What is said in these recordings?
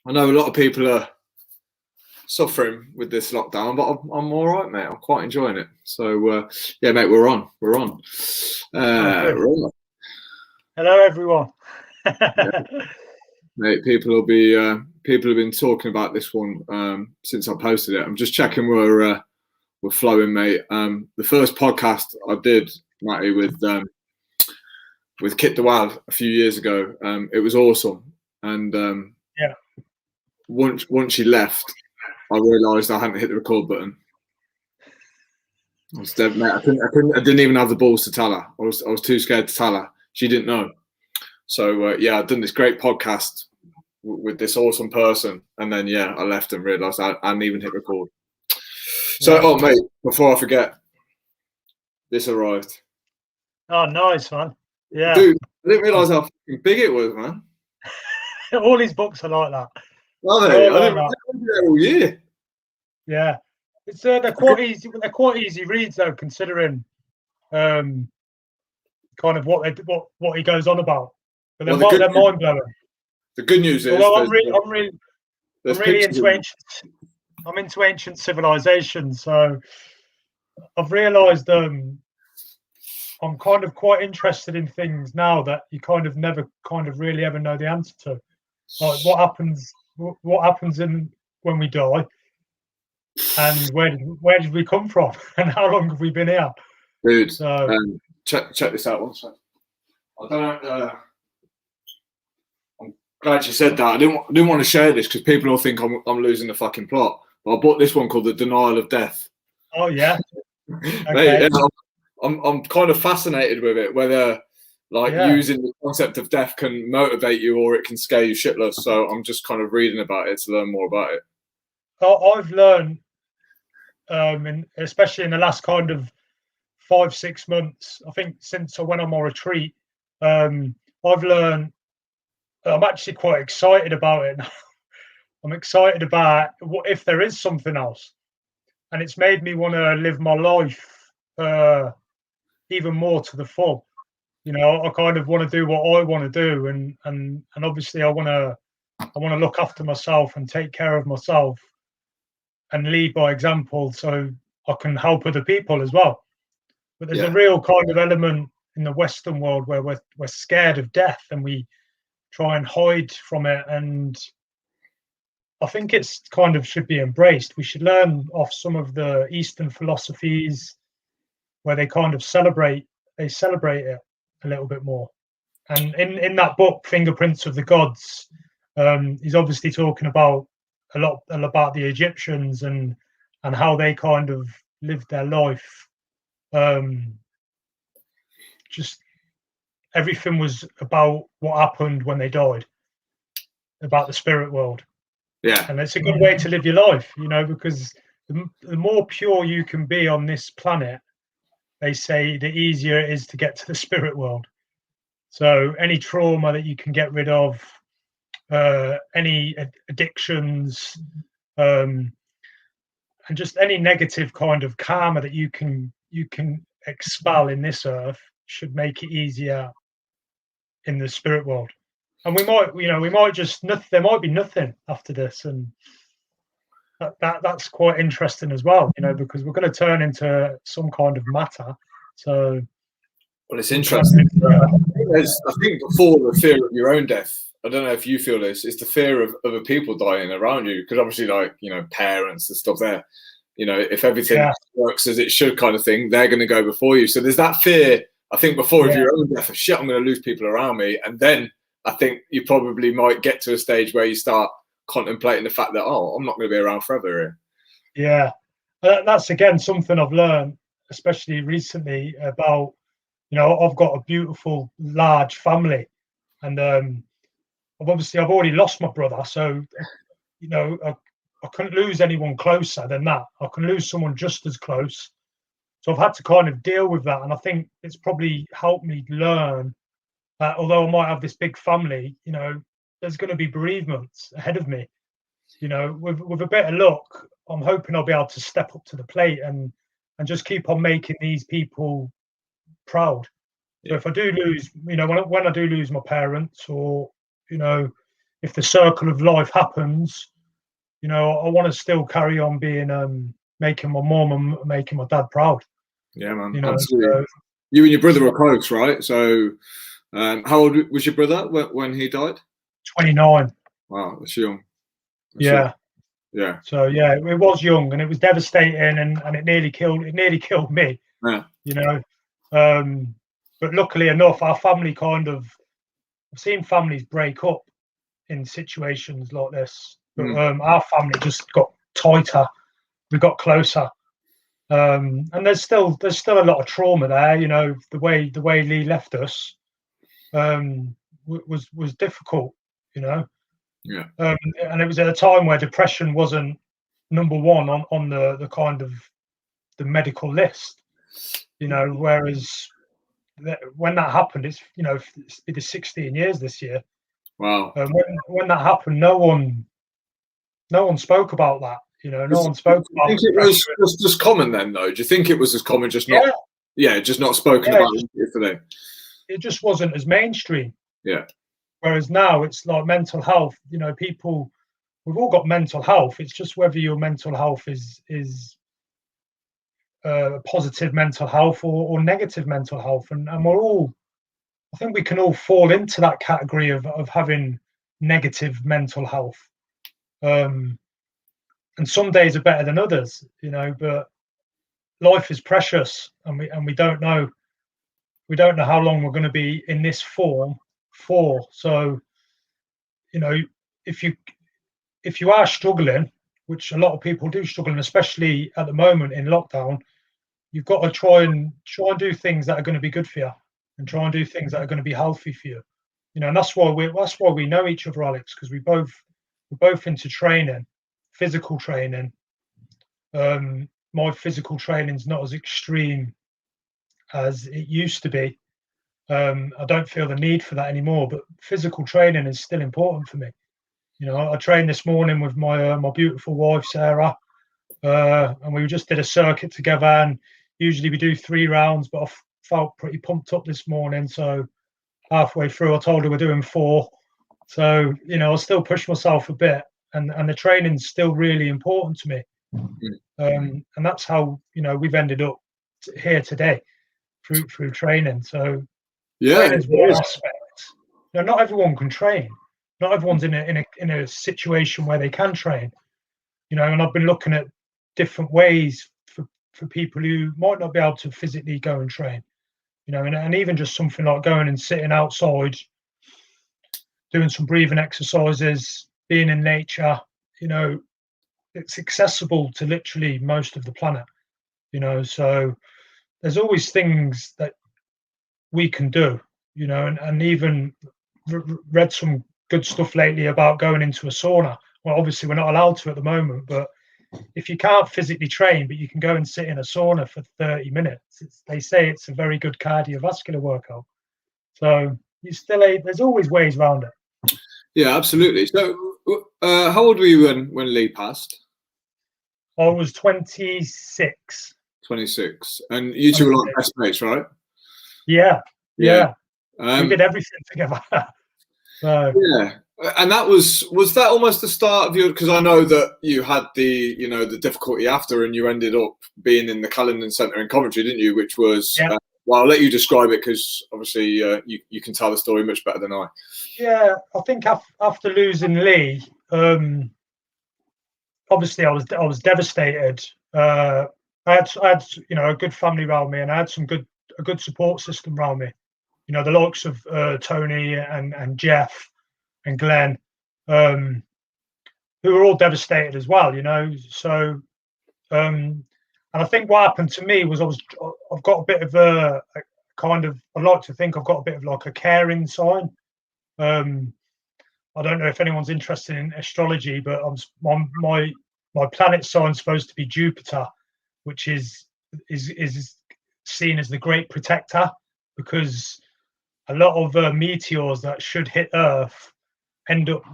I know a lot of people are suffering with this lockdown, but I'm all right, mate. I'm quite enjoying it. So yeah, mate, we're on. We're on. Hello, everyone. Mate, people have been talking about this one since I posted it. I'm just checking we're flowing, mate. The first podcast I did, Matty, with Kit Dewald a few years ago, it was awesome. And yeah, once she left, I realised I hadn't hit the record button. I was dead, mate. I didn't even have the balls to tell her. I was too scared to tell her. She didn't know. So yeah, I'd done this great podcast with this awesome person, and then yeah, I left and realised I hadn't even hit record. So, oh mate, before I forget, this arrived. Oh, nice, man. Yeah, dude, I didn't realise how fucking big it was, man. All these books are like that. Are they? I didn't do that all year. Yeah, it's they're quite easy. They're quite easy reads though, considering kind of what he goes on about. But they're mind blowing. The good news is, I'm really into ancient. I'm into ancient civilizations, so I've realised I'm kind of quite interested in things now that you kind of never really ever know the answer to. Like what happens when we die, and where did we come from, and how long have we been here? Dude, so, check this out one second. I don't know. I'm glad you said that. I didn't want to share this because people will think I'm losing the fucking plot. But I bought this one called The Denial of Death. Oh yeah. Okay. Mate, I'm kind of fascinated with it, whether using the concept of death can motivate you or it can scare you shitless. So I'm just kind of reading about it to learn more about it. I've learned, especially in the last kind of 5-6 months, I think since I went on my retreat, I've learned. I'm actually quite excited about it now. I'm excited about what if there is something else, and it's made me want to live my life even more to the full. You know, I kind of want to do what I want to do, and obviously I want to look after myself and take care of myself and lead by example, so I can help other people as well. But there's a real kind of element in the Western world where we're scared of death and we try and hide from it, and I think it's kind of should be embraced. We should learn off some of the Eastern philosophies where they kind of celebrate it a little bit more. And in that book, Fingerprints of the Gods, he's obviously talking about a lot about the Egyptians and how they kind of lived their life. Just everything was about what happened when they died, about the spirit world. Yeah. And it's a good way to live your life, you know, because the more pure you can be on this planet, they say the easier it is to get to the spirit world. So any trauma that you can get rid of, any addictions, and just any negative kind of karma that you can expel in this earth should make it easier in the spirit world. And we might just there might be nothing after this, and that's quite interesting as well, you know, because we're going to turn into some kind of matter. So, well, it's interesting. I think before the fear of your own death, I don't know if you feel this, it's the fear of other people dying around you, because obviously, like, you know, parents and stuff there, you know, if everything works as it should kind of thing, they're going to go before you. So there's that fear, I think, before of your own death of shit, I'm going to lose people around me. And then I think you probably might get to a stage where you start contemplating the fact that, oh, I'm not going to be around forever here. Yeah, that's again something I've learned, especially recently, about, you know, I've got a beautiful large family, and I've already lost my brother, so, you know, I couldn't lose anyone closer than that. I can lose someone just as close, so I've had to kind of deal with that, and I think it's probably helped me learn that although I might have this big family, you know, there's going to be bereavements ahead of me. You know, with a bit of luck, I'm hoping I'll be able to step up to the plate and just keep on making these people proud. So if I do lose, you know, when I do lose my parents, or, you know, if the circle of life happens, you know, I want to still carry on being making my mom and making my dad proud. Yeah, man, You know, absolutely. so, You and your brother were close, right? So, how old was your brother when he died? 29. Wow, that's young. That's Yeah. young. Yeah. So yeah, it was young and it was devastating, and it nearly killed me. Yeah. You know, but luckily enough, our family I've seen families break up in situations like this, but our family just got tighter. We got closer, and there's still a lot of trauma there. You know, the way Lee left us was difficult. You know, Yeah. and it was at a time where depression wasn't number one on the kind of the medical list. You know, whereas when that happened, it's, you know, it is 16 years this year. Wow. When that happened, no one spoke about that. You know, no one spoke about. Do you think it was just common then, though? Do you think it was as common, just not? Yeah, just not spoken about today. It just wasn't as mainstream. Yeah. Whereas now it's like mental health. You know, people, we've all got mental health. It's just whether your mental health is positive mental health or negative mental health, and we're all, I think we can all fall into that category of having negative mental health. And some days are better than others, you know, but life is precious, and we don't know how long we're going to be in this form for. So, you know, if you are struggling, which a lot of people do struggle, and especially at the moment in lockdown, you've got to try and do things that are going to be good for you, and try and do things that are going to be healthy for you. You know, and that's why we know each other, Alex, because we're both into training, physical training. My physical training's not as extreme as it used to be. I don't feel the need for that anymore, but physical training is still important for me. You know, I trained this morning with my beautiful wife Sarah, and we just did a circuit together. And usually we do 3 rounds, but I felt pretty pumped up this morning. So halfway through, I told her we're doing 4. So, you know, I still push myself a bit, and the training's still really important to me. And that's how, you know, we've ended up here today through training. So training's one aspect. You know, not everyone can train. Not everyone's in a situation where they can train. You know, and I've been looking at different ways for people who might not be able to physically go and train. You know, and even just something like going and sitting outside, doing some breathing exercises, being in nature. You know, it's accessible to literally most of the planet. You know, so there's always things that we can do. You know, and even read some good stuff lately about going into a sauna. Well, obviously we're not allowed to at the moment, but if you can't physically train, but you can go and sit in a sauna for 30 minutes, they say it's a very good cardiovascular workout. So there's always ways around it. Yeah, absolutely. So, how old were you when Lee passed? I was 26. 26, and you two were like best mates, right? Yeah. We did everything together. So yeah, and that was that almost the start of your, because I know that you had the difficulty after, and you ended up being in the Caledon Centre in Coventry, didn't you? Which was well, I'll let you describe it, because obviously you can tell the story much better than I. Yeah, I think after losing Lee, obviously I was devastated. I had you know, a good family around me, and I had a good support system around me. You know, the likes of Tony and Jeff and Glenn, who were all devastated as well. You know, so and I think what happened to me was I've got a bit of a kind of, I like to think I've got a bit of like a caring sign. I don't know if anyone's interested in astrology, but my planet sign's supposed to be Jupiter, which is seen as the great protector, because a lot of meteors that should hit Earth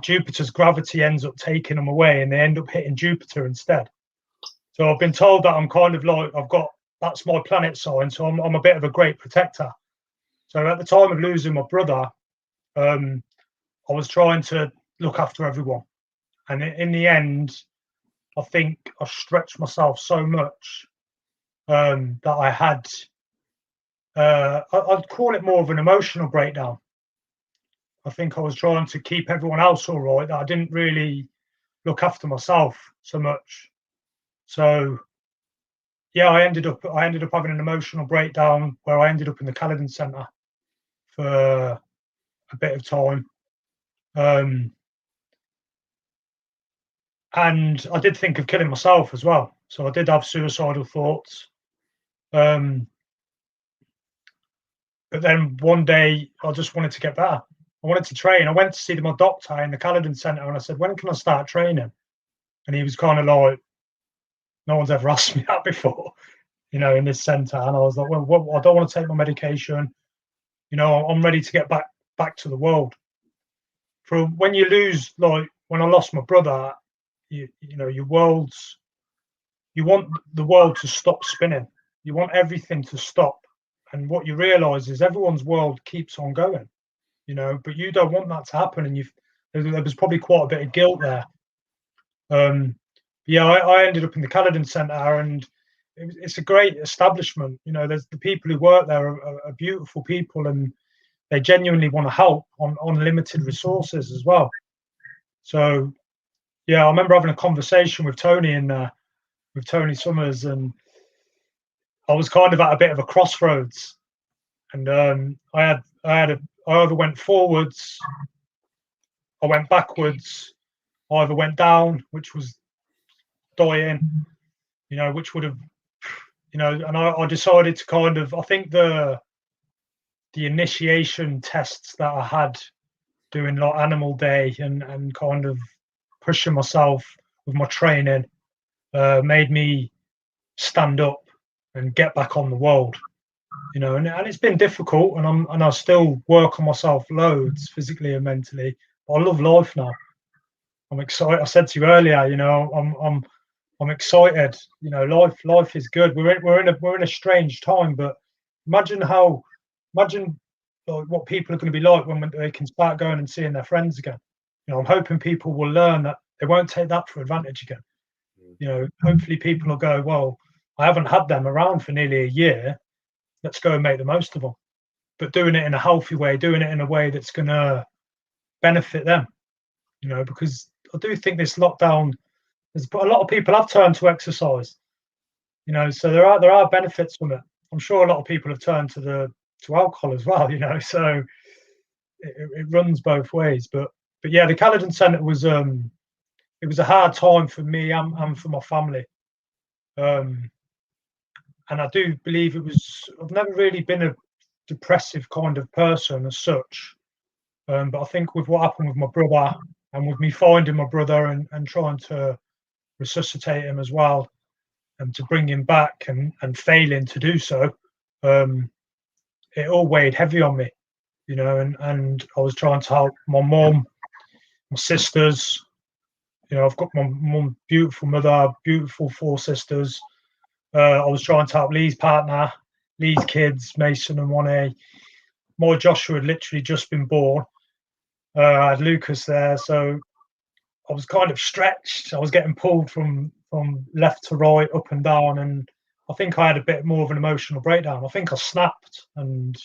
Jupiter's gravity ends up taking them away, and they end up hitting Jupiter instead. So I've been told that I'm kind of like, that's my planet sign, so I'm a bit of a great protector. So at the time of losing my brother, I was trying to look after everyone. And in the end, I think I stretched myself so much that I had, I'd call it more of an emotional breakdown. I think I was trying to keep everyone else all right, that I didn't really look after myself so much. So yeah, I ended up having an emotional breakdown where I ended up in the Caledon Centre for a bit of time. And I did think of killing myself as well. So I did have suicidal thoughts. But then one day I just wanted to get better. I wanted to train. I went to see my doctor in the Caledon Centre and I said, when can I start training? And he was kind of like, no one's ever asked me that before, you know, in this centre. And I was like, well, I don't want to take my medication. You know, I'm ready to get back to the world. From when you lose, like when I lost my brother, you know, you want the world to stop spinning. You want everything to stop. And what you realise is everyone's world keeps on going, you know, but you don't want that to happen. And there was probably quite a bit of guilt there. Yeah, I ended up in the Caledon Centre, and it's a great establishment. You know, there's the people who work there are beautiful people, and they genuinely want to help on limited resources as well. So, yeah, I remember having a conversation with Tony with Tony Summers, and I was kind of at a bit of a crossroads, and I either went forwards, I went backwards, I either went down, which was dying, you know, which would have, you know, and I decided to kind of, I think the initiation tests that I had doing like Animal Day and kind of pushing myself with my training made me stand up and get back on the world, you know, and it's been difficult, and I still work on myself loads physically and mentally, but I love life now. I'm excited. I said to you earlier, you know, I'm excited. You know, life is good. We're in a strange time, but imagine like what people are going to be like when they can start going and seeing their friends again. You know, I'm hoping people will learn that they won't take that for advantage again. You know, hopefully people will go, well, I haven't had them around for nearly a year. Let's go and make the most of them. But doing it in a healthy way, doing it in a way that's going to benefit them. You know, because I do think this lockdown, a lot of people have turned to exercise. You know, so there are benefits from it. I'm sure a lot of people have turned to alcohol as well. You know, so it runs both ways. But yeah, the Caledon Centre was it was a hard time for me and for my family. And I do believe I've never really been a depressive kind of person as such. But I think with what happened with my brother, and with me finding my brother and trying to resuscitate him as well, and to bring him back and failing to do so, it all weighed heavy on me, you know, and I was trying to help my mum, my sisters. You know, I've got my mum, beautiful mother, beautiful 4 sisters. I was trying to help Lee's partner, Lee's kids, Mason and 1A. My Joshua had literally just been born. I had Lucas there, so I was kind of stretched. I was getting pulled from left to right, up and down, and I think I had a bit more of an emotional breakdown. I think I snapped, and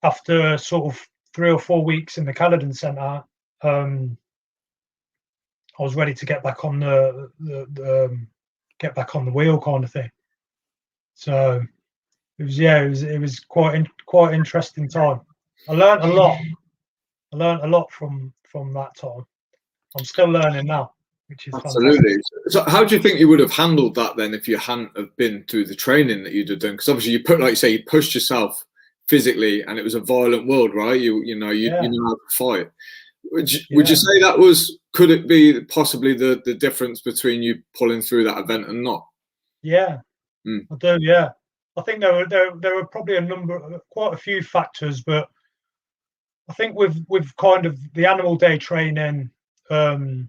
after sort of 3 or 4 weeks in the Caledon Centre, I was ready to get back on the wheel kind of thing. So it was quite interesting time. I learned a lot. From that time. I'm still learning now, which is absolutely fantastic. So how do you think you would have handled that then if you hadn't have been through the training that you'd have done? Because obviously you pushed yourself physically, and it was a violent world, right? You know how to fight. Would you say could it be possibly the difference between you pulling through that event and not? Yeah, I do. Yeah, I think there were probably quite a few factors, but I think with kind of the Animal Day training, you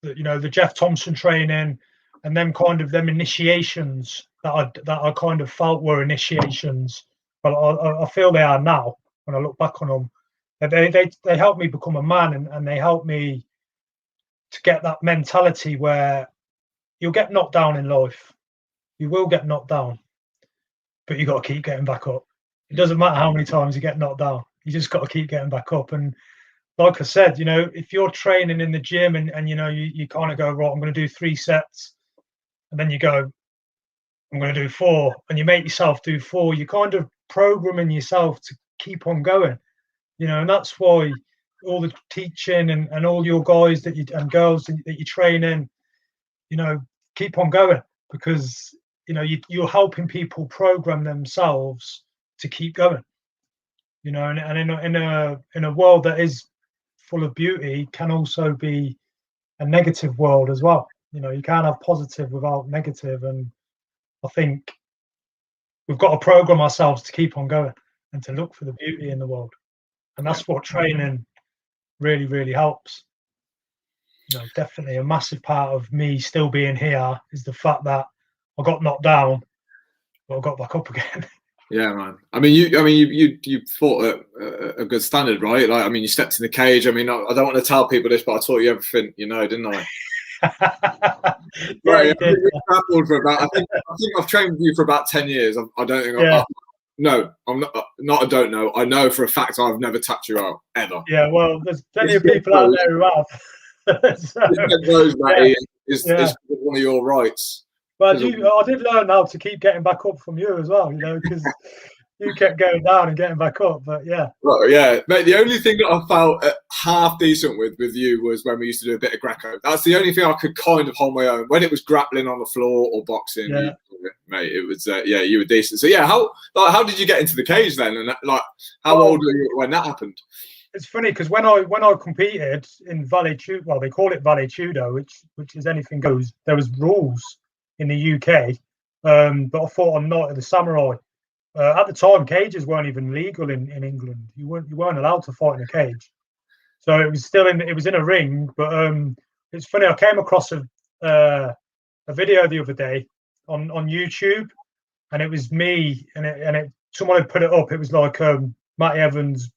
know, the Jeff Thompson training, and then kind of them initiations that I kind of felt were initiations, but I feel they are now when I look back on them. They help me become a man, and they help me to get that mentality where you'll get knocked down in life. You will get knocked down, but you got to keep getting back up. It doesn't matter how many times you get knocked down. You just got to keep getting back up. And like I said, if you're training in the gym and you kind of go, right, I'm going to do 3 sets, and then you go, I'm going to do 4, and you make yourself do 4, you're kind of programming yourself to keep on going, and that's why all the teaching and all your guys and girls that you train in, keep on going, because you're helping people program themselves to keep going, and in a world that is full of beauty can also be a negative world as well. You can't have positive without negative, and I think we've got to program ourselves to keep on going and to look for the beauty in the world, and that's what training really, really helps. Definitely a massive part of me still being here is the fact that I got knocked down, but I got back up again. Yeah, man. I mean, you fought at a good standard, right? Like, I mean, you stepped in the cage. I mean, I don't want to tell people this, but I taught you everything, didn't I? Yeah, right, you did. Grappled for about. I think I've trained with you for about 10 years. I don't think. Yeah. No, I'm not. I don't know. I know for a fact I've never tapped you out ever. Yeah, well, there's plenty of people out there who have. So, those, Matty, is one of your rights. But I did learn how to keep getting back up from you as well, because you kept going down and getting back up. But yeah. Well, yeah, mate. The only thing that I felt half decent with you was when we used to do a bit of Greco. That's the only thing I could kind of hold my own. When it was grappling on the floor or boxing, mate, it was you were decent. So yeah, how did you get into the cage then? And how old were you when that happened? It's funny because when I competed in Vale Tudo, well, they call it Vale Tudo, which is anything goes. There was rules in the UK, but I fought on Night of the Samurai. At the time, cages weren't even legal in England. You weren't allowed to fight in a cage, so it was still it was in a ring. But it's funny. I came across a video the other day on YouTube, and it was me, and someone had put it up. It was like Matty Evans,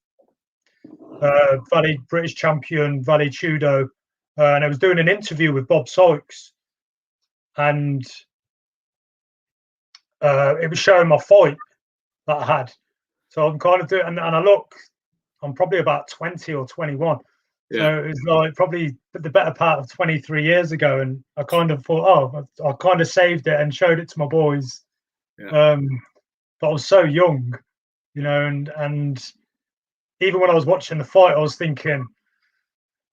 Valley British champion, Valley Tudo, and I was doing an interview with Bob Sykes, and it was showing my fight that I had. So I'm kind of doing, and I look, I'm probably about 20 or 21. Yeah. So it was like probably the better part of 23 years ago, and I kind of thought, I kind of saved it and showed it to my boys. Yeah. But I was so young, and even when I was watching the fight, I was thinking,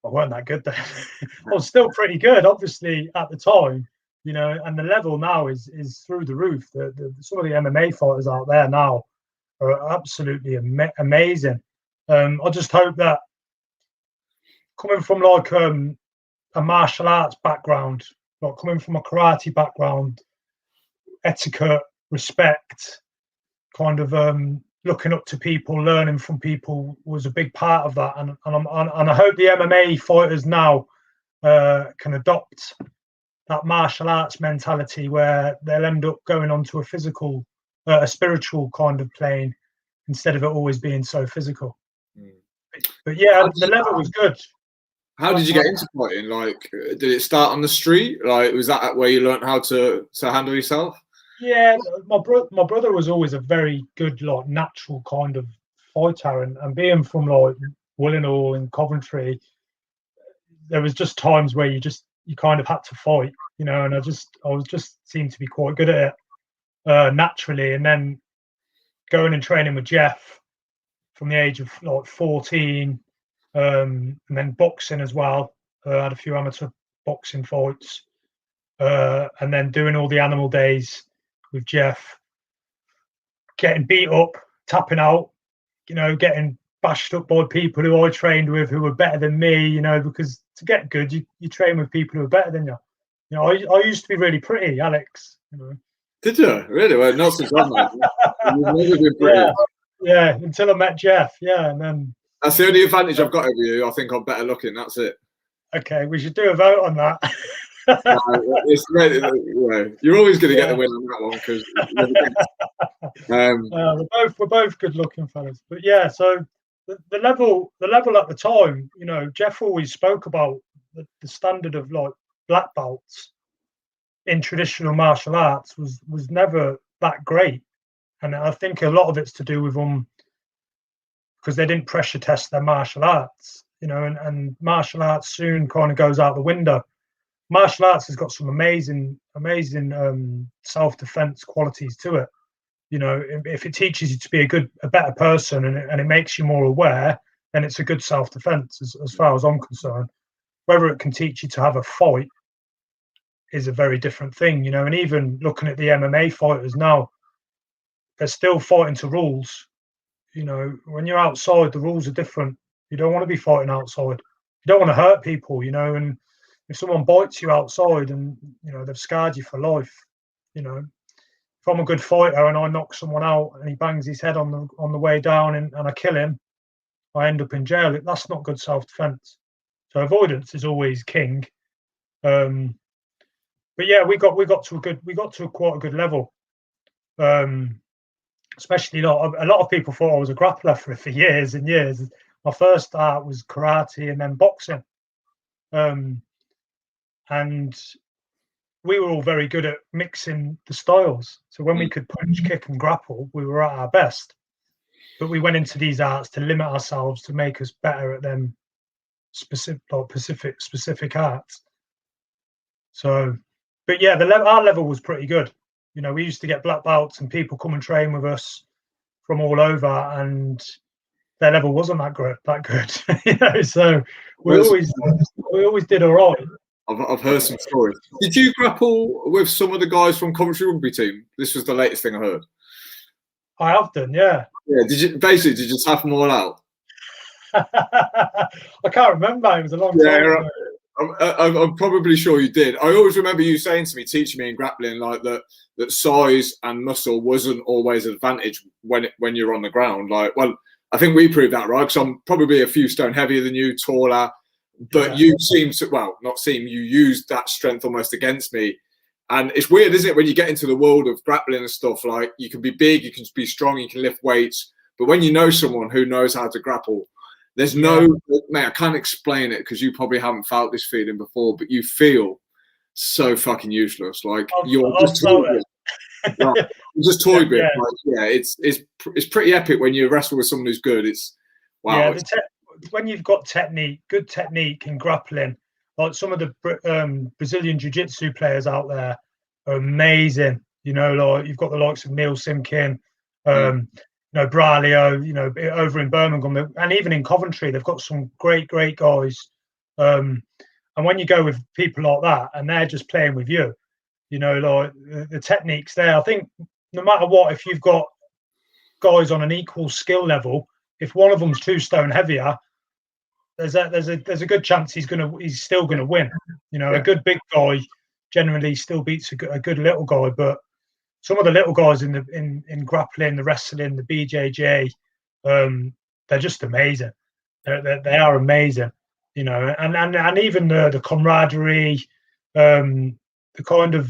I weren't that good then. I was still pretty good, obviously, at the time, and the level now is through the roof. Some of the MMA fighters out there now are absolutely amazing. I just hope that coming from like a martial arts background, like coming from a karate background, etiquette, respect, kind of looking up to people, learning from people was a big part of that, and I hope the MMA fighters now can adopt that martial arts mentality where they'll end up going onto a spiritual kind of plane instead of it always being so physical. But yeah, the level was good. How did you get into fighting? Like, did it start on the street? Like, was that where you learned how to handle yourself? Yeah, my brother was always a very good, like, natural kind of fighter, and being from like Willenhall in Coventry, there was just times where you kind of had to fight, and I was just seemed to be quite good at it naturally, and then going and training with Jeff from the age of like 14, and then boxing as well. I had a few amateur boxing fights, and then doing all the animal days with Jeff, getting beat up, tapping out, getting bashed up by people who I trained with who were better than me, because to get good, you train with people who are better than you. I used to be really pretty, Alex. Did you? Really? Well, not since I'm You've never been pretty. Yeah, until I met Jeff. Yeah, and then that's the only advantage I've got over you. I think I'm better looking. That's it. Okay, we should do a vote on that. You're always going to get the win on that one because we're both good looking fellas. But yeah, so the level at the time, you know, Jeff always spoke about the standard of like black belts in traditional martial arts was never that great. And I think a lot of it's to do with them because they didn't pressure test their martial arts, you know, and martial arts soon kind of goes out the window. Martial arts has got some amazing self-defense qualities to it. You know, if it teaches you to be a better person and it makes you more aware, then it's a good self-defense as far as I'm concerned. Whether it can teach you to have a fight is a very different thing, you know. And even looking at the MMA fighters now, they're still fighting to rules. You know, when you're outside, the rules are different. You don't want to be fighting outside. You don't want to hurt people, you know. And if someone bites you outside and, you know, they've scarred you for life, you know, if I'm a good fighter and I knock someone out and he bangs his head on the way down and I kill him, I end up in jail. That's not good self-defense. So avoidance is always king. But yeah, we got to quite a good level. Especially a lot of people thought I was a grappler for years and years. My first start was karate and then boxing. And we were all very good at mixing the styles. So when we could punch, kick, and grapple, we were at our best. But we went into these arts to limit ourselves to make us better at them specific arts. So, but yeah, our level was pretty good. You know, we used to get black belts and people come and train with us from all over, and their level wasn't that good. You know, so we always did all right. I've heard some stories. Did you grapple with some of the guys from Coventry rugby team? This was the latest thing I heard. I have done, yeah. Yeah. Did you just have them all out? I can't remember. It was a long time ago. I'm probably sure you did. I always remember you saying to me, teaching me in grappling, like that size and muscle wasn't always an advantage when you're on the ground. Like, well, I think we proved that, right? Because I'm probably a few stone heavier than you, taller. But you seem to, well, not seem, you used that strength almost against me. And it's weird, isn't it, when you get into the world of grappling and stuff, like you can be big, you can be strong, you can lift weights. But when you know someone who knows how to grapple, there's no, mate, I can't explain it because you probably haven't felt this feeling before, but you feel so fucking useless. Like you're just toyed with. Right. You're just toyed with. Like, it's pretty epic when you wrestle with someone who's good. It's wow. Yeah, when you've got good technique in grappling, like some of the Brazilian jiu-jitsu players out there are amazing. You know, like you've got the likes of Neil Simkin, you know, Braulio, you know, over in Birmingham, and even in Coventry, they've got some great guys. And when you go with people like that, and they're just playing with you, you know, like the techniques there. I think no matter what, if you've got guys on an equal skill level, if one of them's 2 stone heavier, there's a good chance he's still gonna win. You know, a good big guy generally still beats a good little guy, but some of the little guys in grappling, the wrestling, the BJJ, they're just amazing. They are amazing, you know, and even the camaraderie, the kind of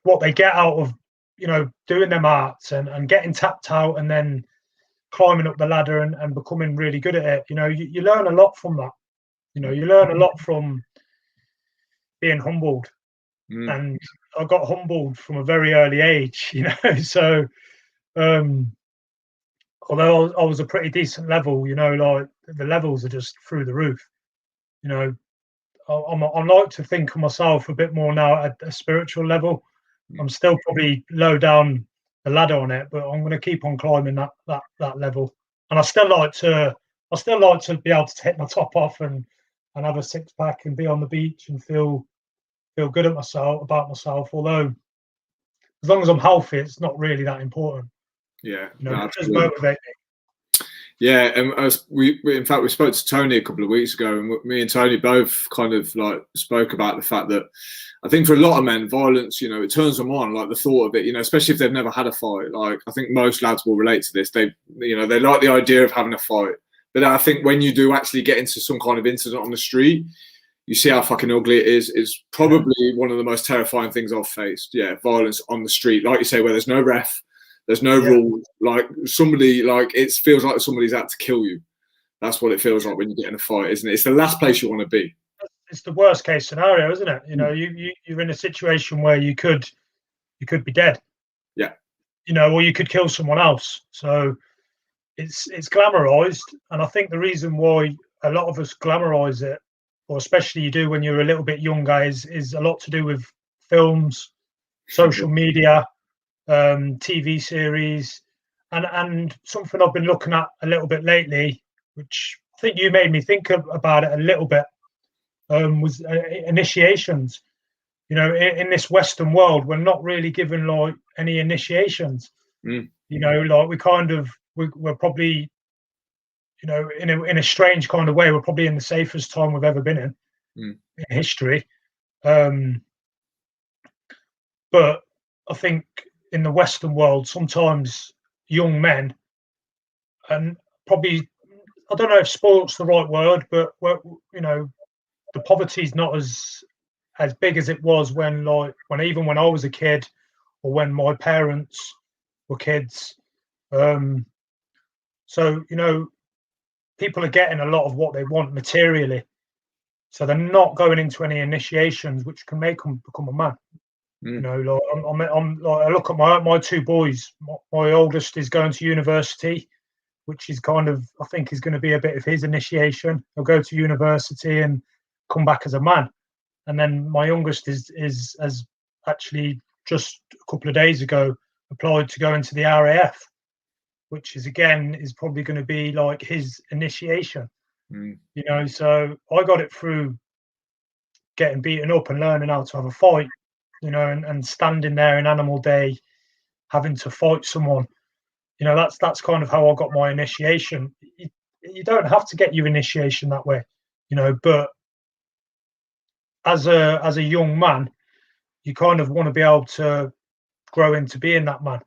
what they get out of, you know, doing them arts and getting tapped out and then climbing up the ladder and becoming really good at it. You know, you learn a lot from that. You know, you learn a lot from being humbled. And I got humbled from a very early age, you know. So although I was a pretty decent level, you know, like the levels are just through the roof. You know, I like to think of myself a bit more now at a spiritual level. I'm still probably low down the ladder on it, but I'm going to keep on climbing that level. And I still like to be able to take my top off and have a 6-pack and be on the beach and feel good at about myself. Although as long as I'm healthy, it's not really that important. Yeah, you know, it does motivate me. Yeah, and we spoke to Tony a couple of weeks ago, and me and Tony both kind of like spoke about the fact that I think for a lot of men, violence, you know, it turns them on, like the thought of it, you know, especially if they've never had a fight. Like I think most lads will relate to this. They like the idea of having a fight, but I think when you do actually get into some kind of incident on the street, you see how fucking ugly it is. It's probably one of the most terrifying things I've faced. Yeah, violence on the street, like you say, where there's no ref, There's no rules. Like somebody, like it feels like somebody's out to kill you. That's what it feels like when you get in a fight, isn't it? It's the last place you want to be. It's the worst case scenario, isn't it? You know, you're in a situation where you could be dead. Yeah. You know, or you could kill someone else. So it's glamorized, and I think the reason why a lot of us glamorize it, or especially you do when you're a little bit younger, is a lot to do with films, social media, TV series, and something I've been looking at a little bit lately, which I think you made me think about it a little bit, was initiations. You know, in this Western world, we're not really given like any initiations. You know, like we're probably, you know, in a strange kind of way, we're probably in the safest time we've ever been in history. But I think in the Western world, sometimes young men, and probably, I don't know if spoilt's the right word, but you know, the poverty is not as big as it was when I was a kid, or when my parents were kids. So, you know, people are getting a lot of what they want materially. So they're not going into any initiations, which can make them become a man. You know, like I'm like, I look at my two boys. My oldest is going to university, which is kind of, I think, is going to be a bit of his initiation. He'll go to university and come back as a man. And then my youngest has actually just a couple of days ago applied to go into the RAF, which is probably going to be like his initiation. You know, so I got it through getting beaten up and learning how to have a fight, you know, and standing there in Animal Day, having to fight someone. You know, that's kind of how I got my initiation. You don't have to get your initiation that way, you know, but as a young man, you kind of want to be able to grow into being that man,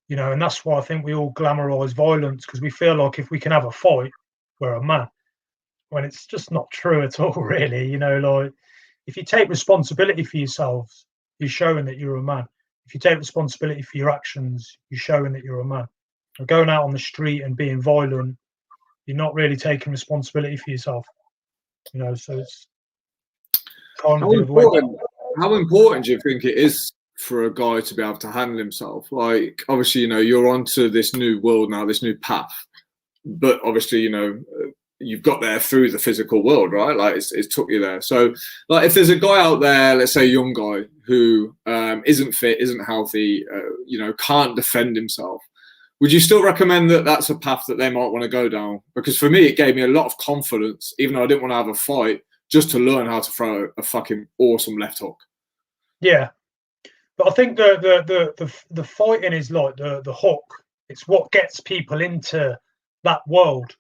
you know, and that's why I think we all glamorize violence, because we feel like if we can have a fight, we're a man, when it's just not true at all, really. You know, like if you take responsibility for yourselves, you're showing that you're a man. If you take responsibility for your actions, you're showing that you're a man. Or going out on the street and being violent, you're not really taking responsibility for yourself, you know. So it's kind of how important do you think it is for a guy to be able to handle himself? Like, obviously, you know, you're onto this new world now, this new path, but obviously, you know, you've got there through the physical world, right? Like it's took you there. So like if there's a guy out there, let's say a young guy who isn't fit, isn't healthy, you know, can't defend himself, would you still recommend that that's a path that they might want to go down? Because for me, it gave me a lot of confidence, even though I didn't want to have a fight, just to learn how to throw a fucking awesome left hook. Yeah. But I think the fighting is like the hook. It's what gets people into that world.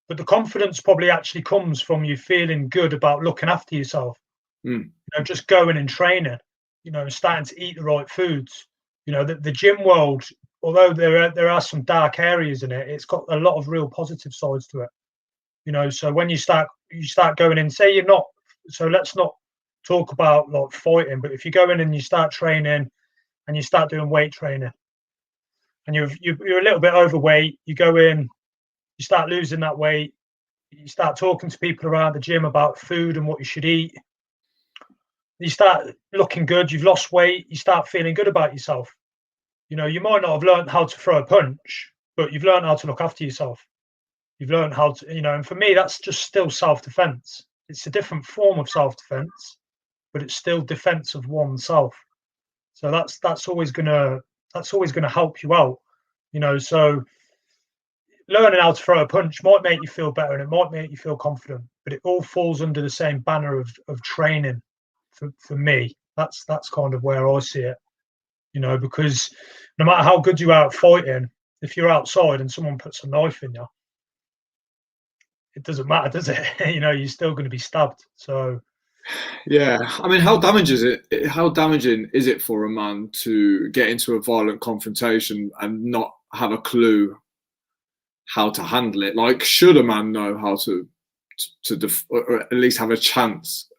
But the confidence probably actually comes from you feeling good about looking after yourself. You know, just going and training, you know, starting to eat the right foods. You know, the gym world, although there are some dark areas in it, it's got a lot of real positive sides to it. You know, so when you start going in, say you're not, so let's not talk about like fighting, but if you go in and you start training and you start doing weight training and you're a little bit overweight, you go in, you start losing that weight, you start talking to people around the gym about food and what you should eat, you start looking good, you've lost weight, you start feeling good about yourself. You know, you might not have learned how to throw a punch, but you've learned how to look after yourself. You've learned how to, you know, and for me, that's just still self-defense. It's a different form of self-defense, but it's still defense of oneself. So that's always gonna help you out, you know. So learning how to throw a punch might make you feel better and it might make you feel confident, but it all falls under the same banner of training. For me, that's kind of where I see it, you know, because no matter how good you are at fighting, if you're outside and someone puts a knife in you, it doesn't matter, does it? You know, you're still going to be stabbed. So yeah, I mean, how damaging is it for a man to get into a violent confrontation and not have a clue how to handle it? Like, should a man know how to or at least have a chance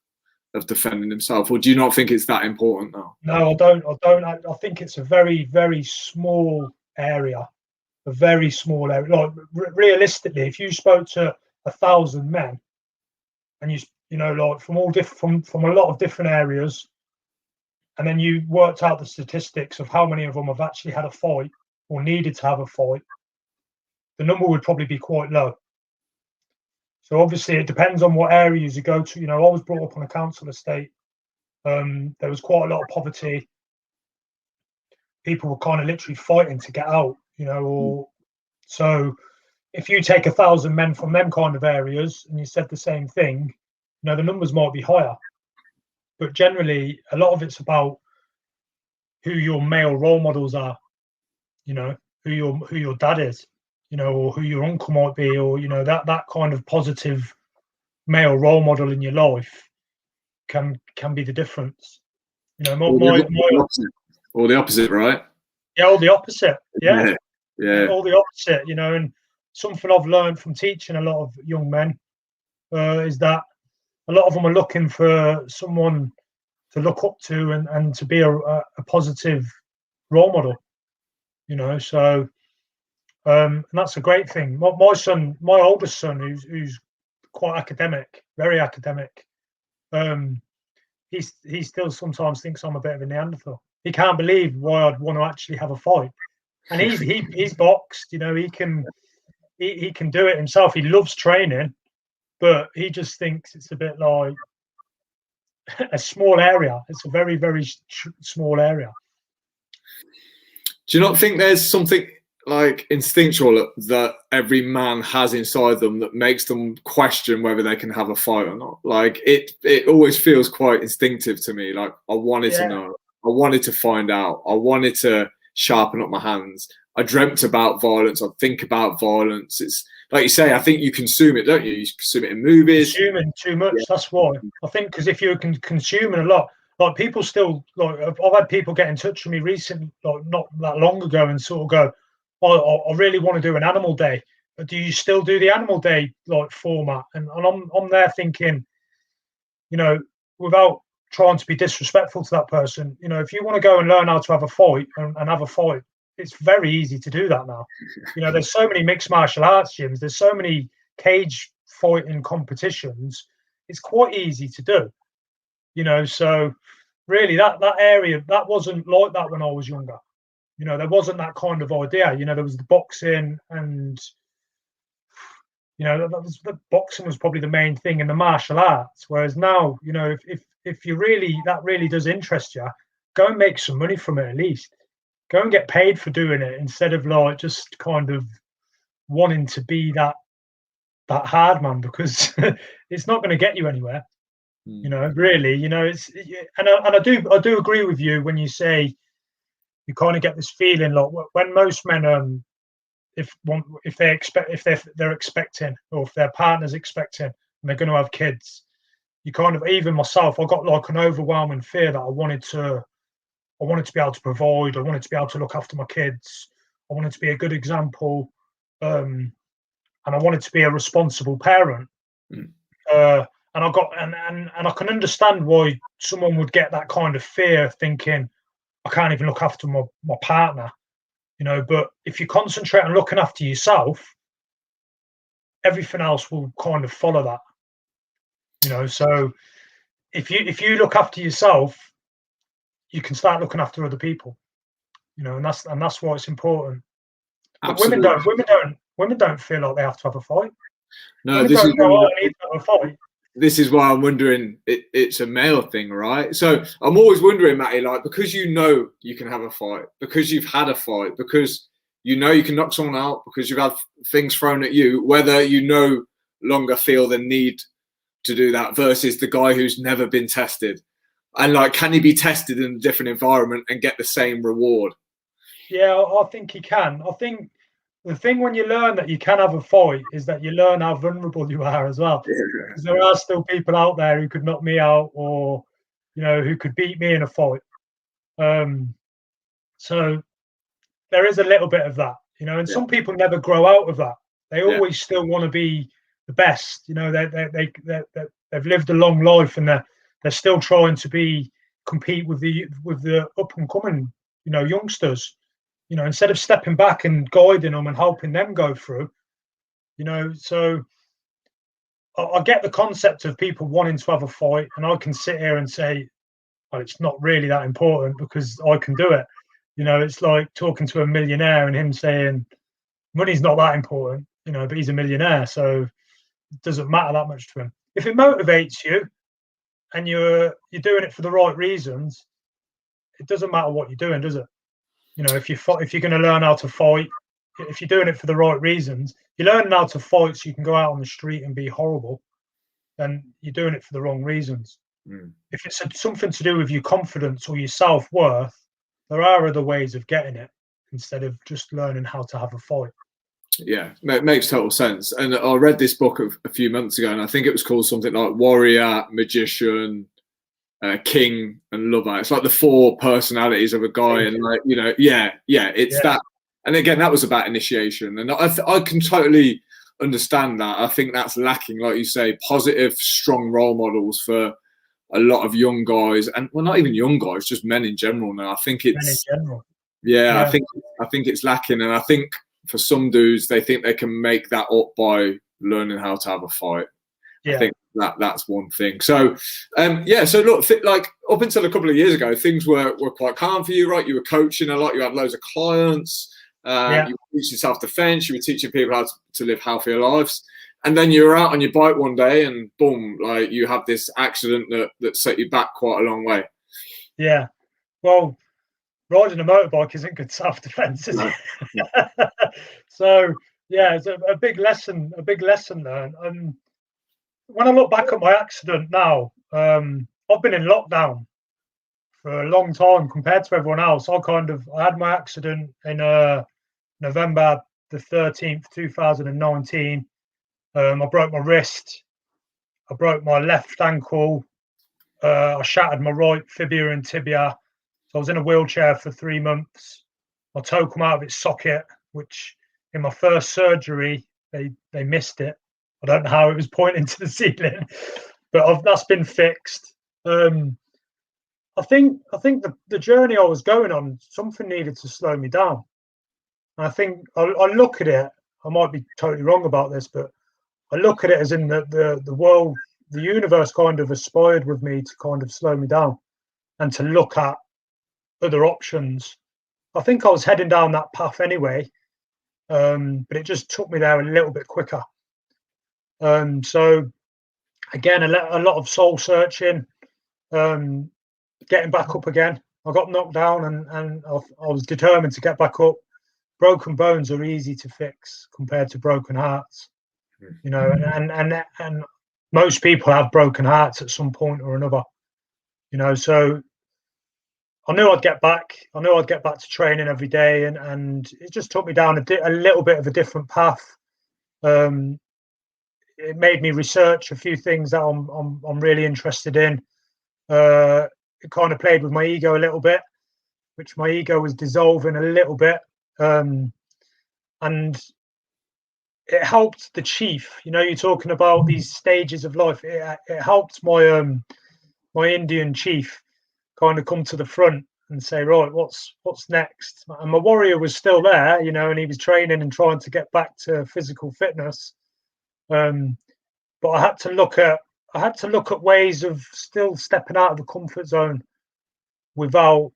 of defending himself, or do you not think it's that important now? No, I don't. I think it's a very, very small area, a very small area. Like realistically, if you spoke to 1,000 men, and you know, like from all different from a lot of different areas, and then you worked out the statistics of how many of them have actually had a fight or needed to have a fight, the number would probably be quite low. So obviously it depends on what areas you go to. You know, I was brought up on a council estate. There was quite a lot of poverty. People were kind of literally fighting to get out, you know, or so if you take 1,000 men from them kind of areas and you said the same thing, you know, the numbers might be higher. But generally, a lot of it's about who your male role models are, you know, who your dad is, you know, or who your uncle might be, or, you know, that kind of positive male role model in your life can be the difference. You know, or the opposite, right? Yeah, all the opposite. Yeah. Yeah. All the opposite, you know, and something I've learned from teaching a lot of young men is that a lot of them are looking for someone to look up to and to be a positive role model, you know. So and that's a great thing. My oldest son, who's quite academic, very academic, he still sometimes thinks I'm a bit of a Neanderthal. He can't believe why I'd want to actually have a fight. And he's boxed, you know, he can do it himself. He loves training, but he just thinks it's a bit like a small area. It's a very, very small area. Do you not think there's something like instinctual that every man has inside them that makes them question whether they can have a fight or not? Like it always feels quite instinctive to me. Like I wanted to know, I wanted to find out, I wanted to sharpen up my hands. I dreamt about violence. I think about violence. It's like you say, I think you consume it, don't you? You consume it in movies. Consuming too much. Yeah. That's why. I think because if you're consuming a lot, like people still, like I've had people get in touch with me recently, like not that long ago, and sort of go, "Oh, I really want to do an animal day, but do you still do the animal day like format?" And I'm there thinking, you know, without trying to be disrespectful to that person, you know, if you want to go and learn how to have a fight and have a fight, it's very easy to do that now. You know, there's so many mixed martial arts gyms, there's so many cage fighting competitions. It's quite easy to do, you know. So really that area, that wasn't like that when I was younger. You know, there wasn't that kind of idea. You know, there was the boxing, and you know, the boxing was probably the main thing in the martial arts. Whereas now, you know, if you really, that really does interest you, go and make some money from it at least. Go and get paid for doing it instead of like just kind of wanting to be that hard man, because it's not going to get you anywhere. You know, really, you know, it's and I do agree with you when you say you kind of get this feeling like when most men if they're expecting, or if their partner's expecting and they're going to have kids, you kind of, even myself, I got like an overwhelming fear that I wanted to be able to provide. I wanted to be able to look after my kids. I wanted to be a good example, and I wanted to be a responsible parent. And I got and I can understand why someone would get that kind of fear, thinking I can't even look after my partner, you know. But if you concentrate on looking after yourself, everything else will kind of follow that, you know. So if you look after yourself, you can start looking after other people, you know, and that's why it's important. But women don't feel like they have to have a fight. No, women don't go, I need to have a fight. This is why I'm wondering, it's a male thing, right? So I'm always wondering, Matty, like, because you know you can have a fight, because you've had a fight, because you know you can knock someone out, because you've had things thrown at you, whether you no longer feel the need to do that versus the guy who's never been tested. And like, can he be tested in a different environment and get the same reward? Yeah, I think he can. I think the thing when you learn that you can have a fight is that you learn how vulnerable you are as well. Because there are still people out there who could knock me out, or, you know, who could beat me in a fight. So there is a little bit of that, you know, and some people never grow out of that. They always still want to be the best, you know. They've lived a long life, and they're still trying to compete with the up and coming, you know, youngsters. you know, instead of stepping back and guiding them and helping them go through, you know. So I get the concept of people wanting to have a fight, and I can sit here and say, well, it's not really that important because I can do it. You know, it's like talking to a millionaire and him saying money's not that important, you know, but he's a millionaire, so it doesn't matter that much to him. If it motivates you and you're doing it for the right reasons, it doesn't matter what you're doing, does it? You know, if you're going to learn how to fight, if you're doing it for the right reasons, you're learning how to fight so you can go out on the street and be horrible, then you're doing it for the wrong reasons. If it's something to do with your confidence or your self-worth, there are other ways of getting it instead of just learning how to have a fight. Yeah, it makes total sense. And I read this book a few months ago, and I think it was called something like Warrior, Magician, King, and Lover. It's like the 4 personalities of a guy, and like, you know, it's that. And again, that was about initiation, and I can totally understand that. I think that's lacking, like you say, positive, strong role models for a lot of young guys, and well, not even young guys, just men in general now. I think it's I think it's lacking, and I think for some dudes, they think they can make that up by learning how to have a fight. I think that's one thing. So, so look, like up until a couple of years ago, things were quite calm for you, right? You were coaching a lot, you had loads of clients, you were teaching self-defense, you were teaching people how to live healthier lives. And then you were out on your bike one day and boom, like you have this accident that set you back quite a long way. Yeah. Well, riding a motorbike isn't good self-defense, is it? So yeah, it's a big lesson learned. When I look back at my accident now, I've been in lockdown for a long time compared to everyone else. I had my accident in November the 13th, 2019. I broke my wrist, I broke my left ankle, I shattered my right fibula and tibia. So I was in a wheelchair for 3 months. My toe come out of its socket, which in my first surgery, they missed it. I don't know how it was pointing to the ceiling, but that's been fixed. I think the journey I was going on, something needed to slow me down. And I think I look at it, I might be totally wrong about this, but I look at it as in the world, the universe kind of aspired with me to kind of slow me down and to look at other options. I think I was heading down that path anyway, but it just took me there a little bit quicker. So again, a lot of soul searching, getting back up again. I got knocked down and I was determined to get back up. Broken bones are easy to fix compared to broken hearts, you know, and most people have broken hearts at some point or another, you know. So I knew I'd get back. I knew I'd get back to training every day, and it just took me down a little bit of a different path. It made me research a few things that I'm really interested in. It kind of played with my ego a little bit, which my ego was dissolving a little bit, and it helped the chief. You know, you're talking about these stages of life. It helped my Indian chief kind of come to the front and say, right, what's next? And my warrior was still there, you know, and he was training and trying to get back to physical fitness. But I had to look at ways of still stepping out of the comfort zone without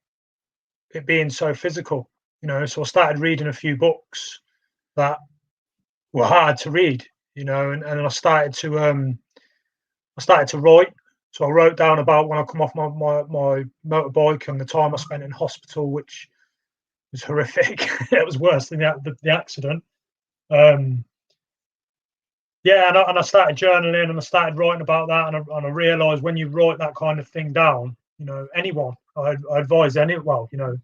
it being so physical, you know. So I started reading a few books that were hard to read, you know, and I started to write. So I wrote down about when I come off my motorbike and the time I spent in hospital, which was horrific. It was worse than the accident. And I started journaling and I started writing about that, and I realised when you write that kind of thing down, you know, anyone, I advise well, you know,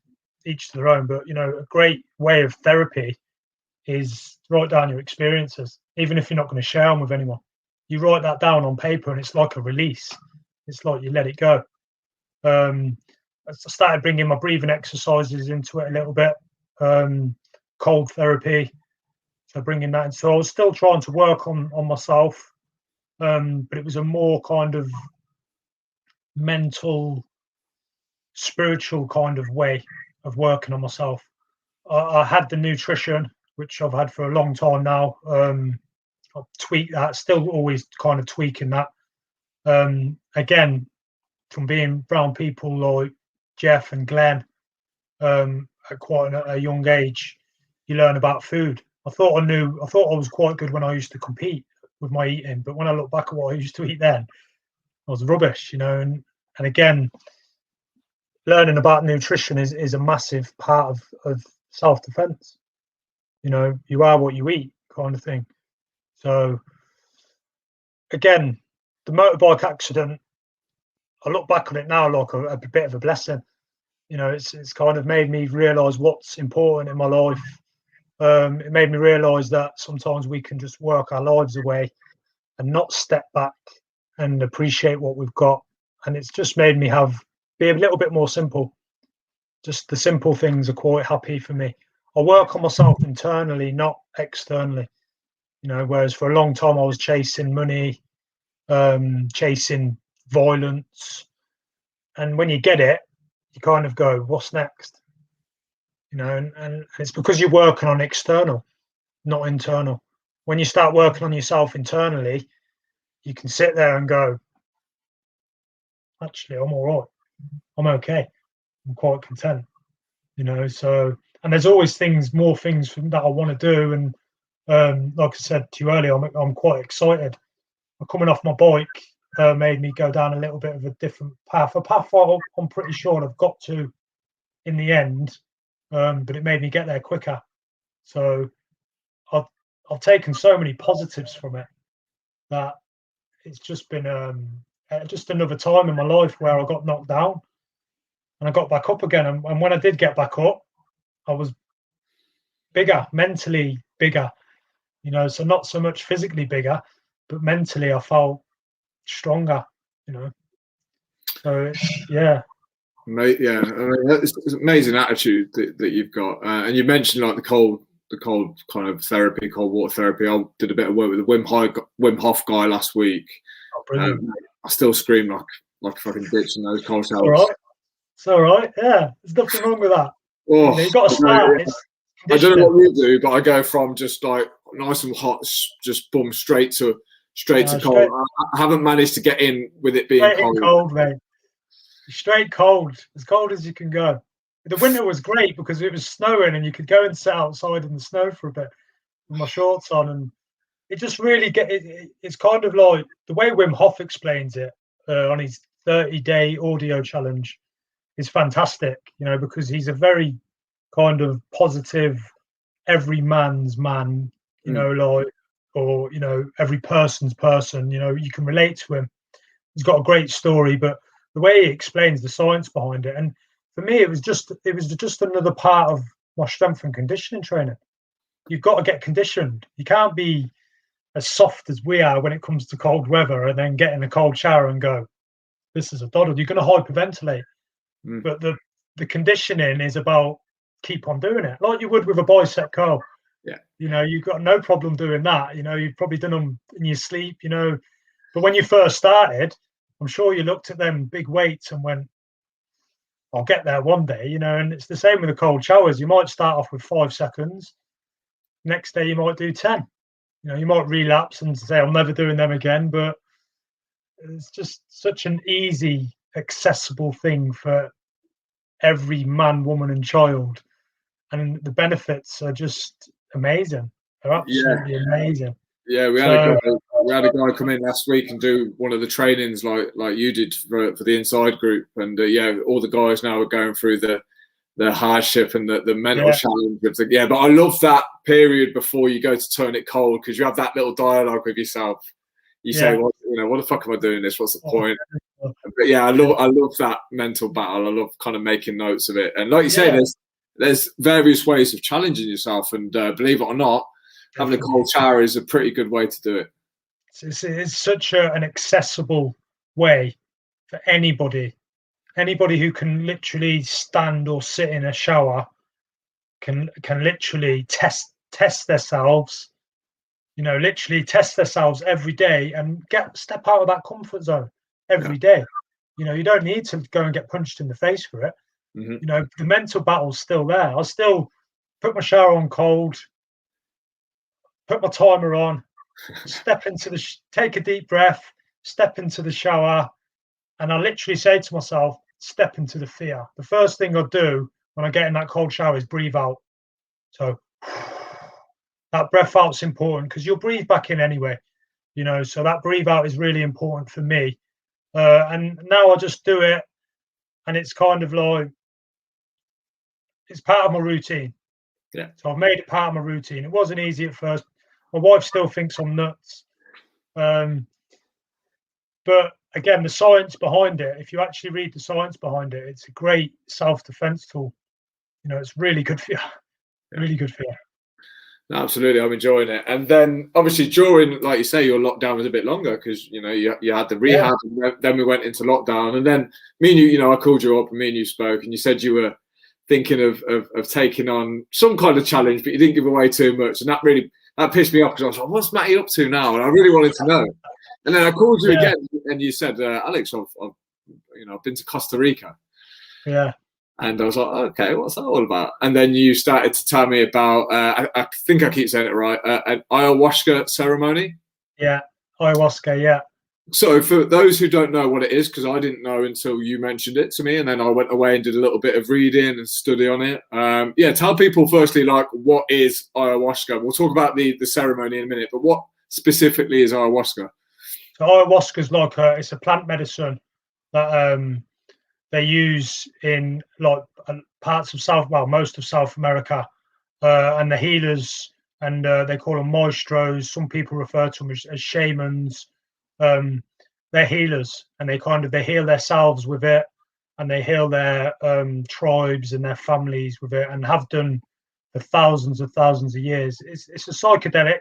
each to their own, but, you know, a great way of therapy is to write down your experiences, even if you're not going to share them with anyone. You write that down on paper and it's like a release. It's like you let it go. I started bringing my breathing exercises into it a little bit, cold therapy. So bringing that in. So I was still trying to work on myself, but it was a more kind of mental, spiritual kind of way of working on myself. I had the nutrition, which I've had for a long time now. I've tweaked that, still always kind of tweaking that. Again, from being around people like Jeff and Glenn at quite a young age, you learn about food. I thought I was quite good when I used to compete with my eating, but when I look back at what I used to eat then, I was rubbish, and again, learning about nutrition is a massive part of self-defense. You are what you eat, kind of thing. So again, the motorbike accident, I look back on it now like a bit of a blessing. It's kind of made me realize what's important in my life. It made me realize that sometimes we can just work our lives away and not step back and appreciate what we've got. And it's just made me be a little bit more simple. Just the simple things are quite happy for me. I work on myself internally, not externally. Whereas for a long time I was chasing money, chasing violence, and when you get it, you kind of go, what's next? And it's because you're working on external, not internal. When you start working on yourself internally, you can sit there and go, actually, I'm all right. I'm okay. I'm quite content. So, and there's always more things that I want to do. And like I said to you earlier, I'm quite excited. Coming off my bike made me go down a little bit of a different path. A path I'm pretty sure I've got to in the end, but it made me get there quicker. So I've taken so many positives from it that it's just been just another time in my life where I got knocked down and I got back up again. And when I did get back up, I was bigger, mentally bigger, so not so much physically bigger, but mentally I felt stronger, So yeah. Mate, yeah, I mean, it's an amazing attitude that you've got. And you mentioned like the cold kind of therapy, cold water therapy. I did a bit of work with the Wim Hof guy last week. Oh, brilliant. I still scream like a fucking bitch in those cold showers. All right. It's all right. Yeah, there's nothing wrong with that. Oh, you've got to start. I don't know what you do, but I go from just like nice and hot, just boom, straight to cold. I haven't managed to get in with it being cold, mate. Straight cold as you can go. The winter was great because it was snowing and you could go and sit outside in the snow for a bit with my shorts on, and it just really it's kind of like the way Wim Hof explains it on his 30-day audio challenge is fantastic, because he's a very kind of positive, every man's man, like, or every person's person, you can relate to him. He's got a great story, but the way he explains the science behind it, and for me it was just another part of my strength and conditioning training. You've got to get conditioned. You can't be as soft as we are when it comes to cold weather and then get in a cold shower and go, this is a doddle. You're going to hyperventilate. But the conditioning is about keep on doing it like you would with a bicep curl. Yeah, you've got no problem doing that. You've probably done them in your sleep, but when you first started, I'm sure you looked at them big weights and went, I'll get there one day, and it's the same with the cold showers. You might start off with 5 seconds. Next day you might do 10. You might relapse and say, I'm never doing them again, but it's just such an easy, accessible thing for every man, woman and child. And the benefits are just amazing. They're absolutely amazing. Yeah, we had a guy come in last week and do one of the trainings like you did for the inside group, and all the guys now are going through the hardship and the mental challenge. But I love that period before you go to turn it cold, because you have that little dialogue with yourself. You say, well, what the fuck am I doing this? What's the point? But I love that mental battle. I love kind of making notes of it. And like you say, there's various ways of challenging yourself, and believe it or not, having a cold shower is a pretty good way to do it. It's such an accessible way for anybody. Anybody who can literally stand or sit in a shower can literally test themselves. Literally test themselves every day and step out of that comfort zone every day. You don't need to go and get punched in the face for it. The mental battle's still there. I still put my shower on cold, put my timer on, step into take a deep breath, step into the shower, and I literally say to myself, step into the fear. The first thing I do when I get in that cold shower is breathe out. So that breath out's important because you'll breathe back in anyway, so that breathe out is really important for me. And now I just do it, and it's kind of like, it's part of my routine. Yeah. So I've made it part of my routine. It wasn't easy at first. My wife still thinks I'm nuts. But again, the science behind it, if you actually read the science behind it, it's a great self-defense tool. It's really good for you. Yeah. Really good for you. No, absolutely, I'm enjoying it. And then obviously during, like you say, your lockdown was a bit longer because you had the rehab, and then we went into lockdown, and then me and you, I called you up and me and you spoke, and you said you were thinking of taking on some kind of challenge, but you didn't give away too much, and that pissed me off because I was like, what's Matty up to now? And I really wanted to know. And then I called you again, and you said, Alex, I've been to Costa Rica. Yeah. And I was like, okay, what's that all about? And then you started to tell me about, I think I keep saying it right, an ayahuasca ceremony. Yeah, ayahuasca, yeah. So for those who don't know what it is, because I didn't know until you mentioned it to me, and then I went away and did a little bit of reading and study on it. Tell people firstly, like, what is ayahuasca? We'll talk about the ceremony in a minute, but what specifically is ayahuasca? So ayahuasca is like it's a plant medicine that they use in like parts of most of South America, and the healers, and they call them maestros. Some people refer to them as shamans. They're healers, and they heal themselves with it, and they heal their tribes and their families with it, and have done for thousands of years. It's a psychedelic,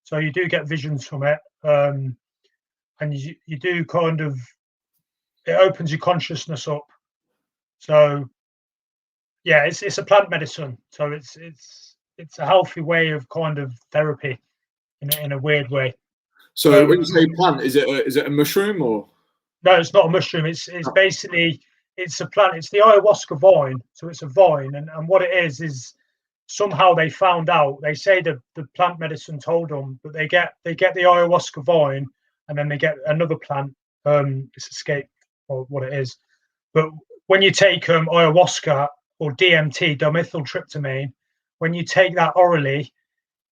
so you do get visions from it, and you do kind of, it opens your consciousness up. So yeah, it's a plant medicine. So it's a healthy way of kind of therapy in a weird way. So when you say plant, is it a mushroom or? No, it's not a mushroom. It's basically, it's a plant. It's the ayahuasca vine. So it's a vine, and what it is somehow they found out. They say the plant medicine told them, but they get the ayahuasca vine, and then they get another plant. It's escaped or what it is. But when you take ayahuasca or DMT, dimethyltryptamine, when you take that orally,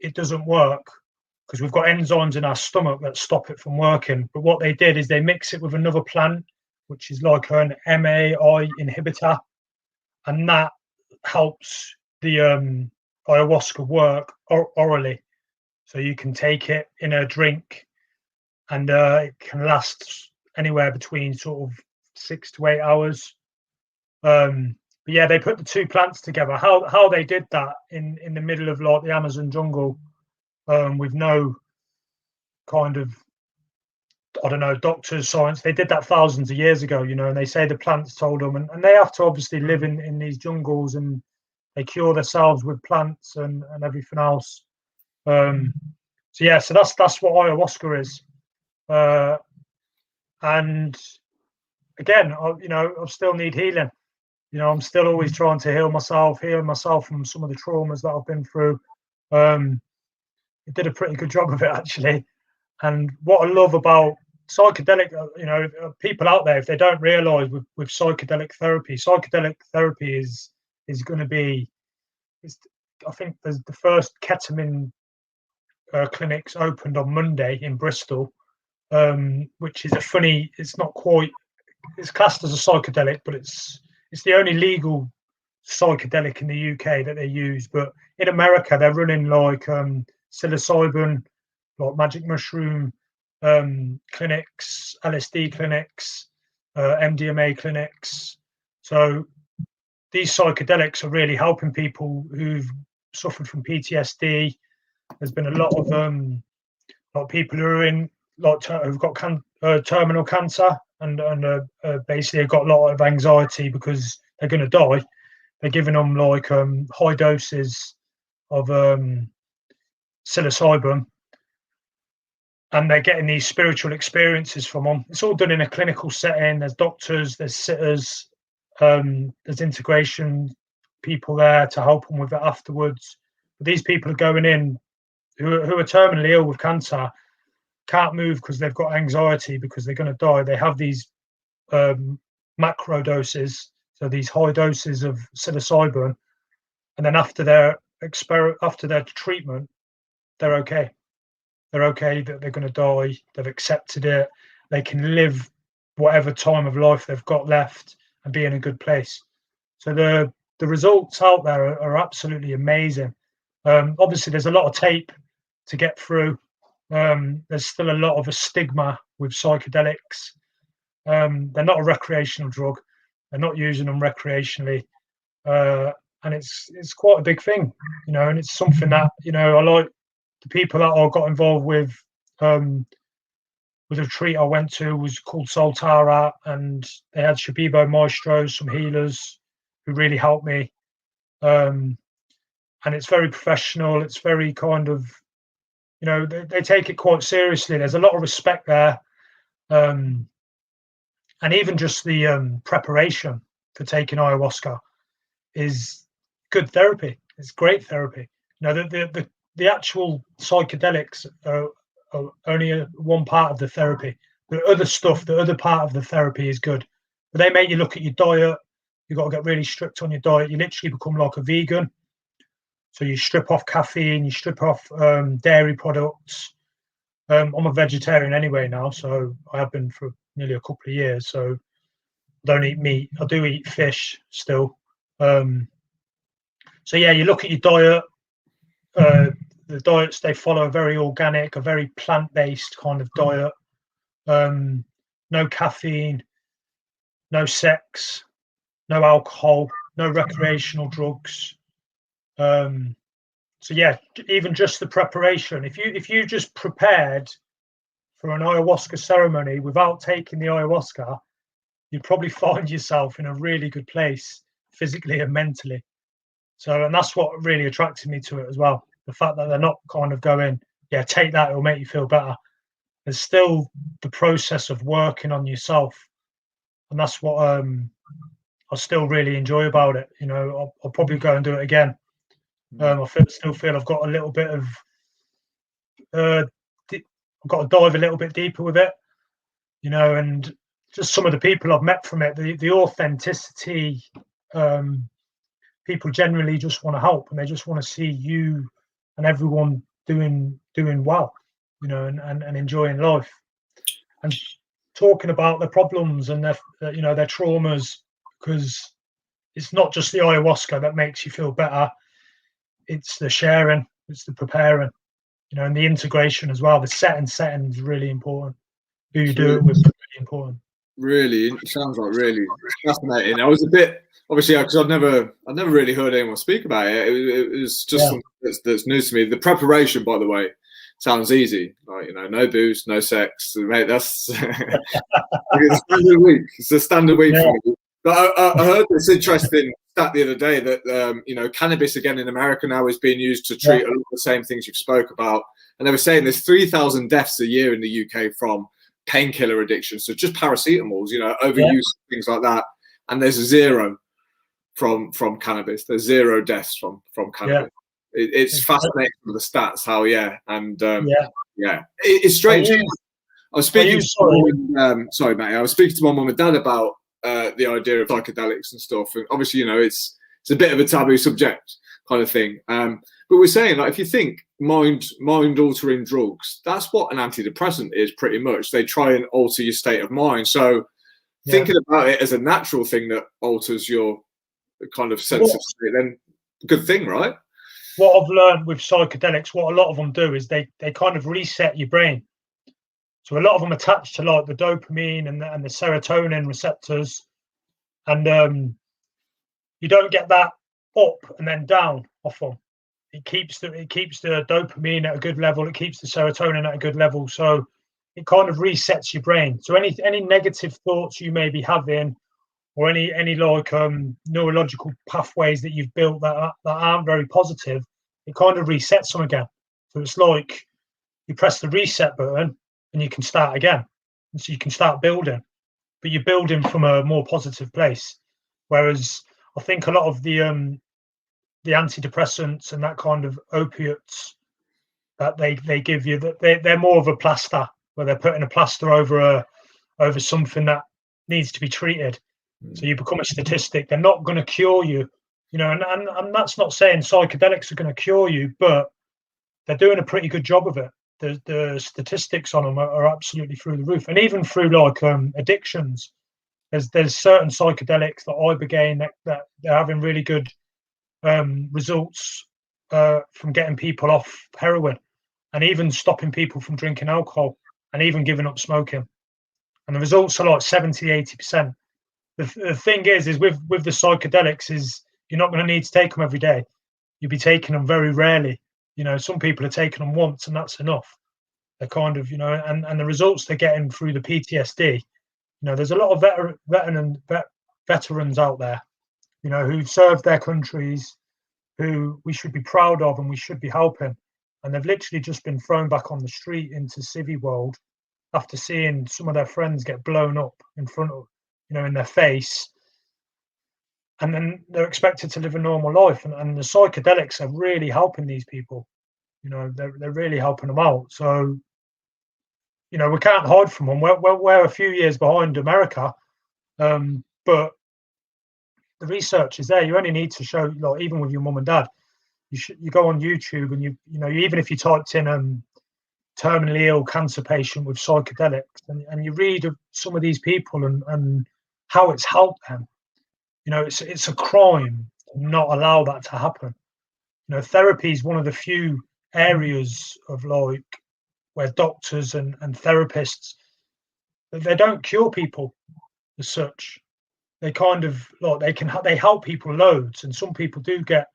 it doesn't work because we've got enzymes in our stomach that stop it from working. But what they did is they mix it with another plant, which is like an MAI inhibitor, and that helps the ayahuasca work orally. So you can take it in a drink, and it can last anywhere between sort of 6 to 8 hours. But yeah, they put the two plants together. How they did that in the middle of like the Amazon jungle, with no kind of, I don't know, doctors, science. They did that thousands of years ago, and they say the plants told them, and they have to obviously live in these jungles, and they cure themselves with plants and everything else. So that's what ayahuasca is. And again, I still need healing. I'm still always trying to heal myself from some of the traumas that I've been through. It did a pretty good job of it, actually. And what I love about psychedelic, people out there, if they don't realize with psychedelic therapy is going to be, I think there's the first ketamine clinics opened on Monday in Bristol, which is it's not quite, it's classed as a psychedelic, but it's the only legal psychedelic in the UK that they use. But in America, they're running like psilocybin, like magic mushroom clinics, LSD clinics, MDMA clinics. So these psychedelics are really helping people who've suffered from PTSD. There's been a lot of people who are in who've got terminal cancer and basically have got a lot of anxiety because they're going to die. They're giving them like high doses of psilocybin, and they're getting these spiritual experiences from them. It's all done in a clinical setting. There's doctors, there's sitters, there's integration people there to help them with it afterwards. But these people are going in who are terminally ill with cancer, can't move because they've got anxiety because they're going to die. They have these macro doses, so these high doses of psilocybin, and then after their treatment, they're okay. They're okay that they're going to die. They've accepted it. They can live whatever time of life they've got left and be in a good place. So the results out there are absolutely amazing. Obviously, there's a lot of tape to get through. There's still a lot of a stigma with psychedelics. They're not a recreational drug. They're not using them recreationally. And it's quite a big thing, and it's something that, I like the people that I got involved with a retreat I went to was called Soltara, and they had Shabibo maestros, some healers who really helped me. And it's very professional. It's very kind of, they take it quite seriously. There's a lot of respect there. And even just the preparation for taking ayahuasca is good therapy. It's great therapy. The actual psychedelics are only one part of the therapy. The other stuff, the other part of the therapy is good. But they make you look at your diet. You've got to get really strict on your diet. You literally become like a vegan. So you strip off caffeine, you strip off dairy products. I'm a vegetarian anyway now, so I have been for nearly a couple of years. So I don't eat meat. I do eat fish still. So yeah, you look at your diet. The diets they follow are very organic, a very plant-based kind of diet. No caffeine, no sex, no alcohol, no recreational drugs. So yeah, even just the preparation. If you just prepared for an ayahuasca ceremony without taking the ayahuasca, you'd probably find yourself in a really good place physically and mentally. So, and that's what really attracted me to it as well. The fact that they're not kind of going, yeah, take that, it'll make you feel better. There's still the process of working on yourself. And that's what I still really enjoy about it. I'll probably go and do it again. I still feel I've got a little bit of, I've got to dive a little bit deeper with it, and just some of the people I've met from it, the authenticity. People generally just want to help, and they just want to see you and everyone doing well, and enjoying life, and talking about their problems and their traumas, because it's not just the ayahuasca that makes you feel better. It's the sharing, it's the preparing, and the integration as well. The setting is really important. Who you do it with is really important. Really, it sounds like really fascinating. I was a bit, obviously, because I'd never really heard anyone speak about it. It was just something that's new to me. The preparation, by the way, sounds easy. Like, no booze, no sex, mate. That's it's a standard week. It's a standard week for me. But I heard this interesting stat the other day that cannabis again in America now is being used to treat a lot of the same things you spoke about. And they were saying there's 3,000 deaths a year in the UK from painkiller addiction, so just paracetamols, overuse, things like that. And there's zero from cannabis. There's zero deaths from cannabis. It's fascinating with the stats. How it's strange. I was speaking. Sorry, mate. I was speaking to my mum and dad about the idea of psychedelics and stuff. And obviously, it's a bit of a taboo subject kind of thing. But we're saying, like, if you think mind-altering drugs, that's what an antidepressant is pretty much. They try and alter your state of mind. So thinking about it as a natural thing that alters your kind of sense of state, then good thing, right? What I've learned with psychedelics, what a lot of them do is they kind of reset your brain. So a lot of them attach to like the dopamine and the serotonin receptors, and you don't get that up and then down off them. It keeps the dopamine at a good level. It keeps the serotonin at a good level. So it kind of resets your brain. So any negative thoughts you may be having, or any like neurological pathways that you've built that aren't very positive, it kind of resets them again. So it's like you press the reset button and you can start again. And so you can start building, but you're building from a more positive place. Whereas I think a lot of the the antidepressants and that kind of opiates that they give you, that they're more of a plaster, where they're putting a plaster over something that needs to be treated. So you become a statistic. They're not going to cure you, you know, and that's not saying psychedelics are going to cure you, but they're doing a pretty good job of it. The statistics on them are absolutely through the roof, and even through like addictions. There's certain psychedelics that ibogaine that they're having really good results from getting people off heroin, and even stopping people from drinking alcohol, and even giving up smoking. And the results are like 70-80%. The thing is with the psychedelics is you're not going to need to take them every day. You'll be taking them very rarely. You know, some people are taking them once and that's enough. They're kind of, you know, and the results they're getting through the PTSD. You know, there's a lot of veterans out there, you know, who've served their countries, who we should be proud of and we should be helping. And they've literally just been thrown back on the street into civvy world after seeing some of their friends get blown up in front of, you know, in their face. And then they're expected to live a normal life. And the psychedelics are really helping these people. You know, they're really helping them out. So, you know, we can't hide from them. We're a few years behind America, but the research is there. You only need to show, like, even with your mum and dad, you go on YouTube and you know, even if you typed in terminally ill cancer patient with psychedelics, and you read of some of these people and how it's helped them. You know, it's a crime to not allow that to happen. You know, therapy is one of the few areas of like where doctors and therapists, they don't cure people as such. They kind of like they help people loads, and some people do get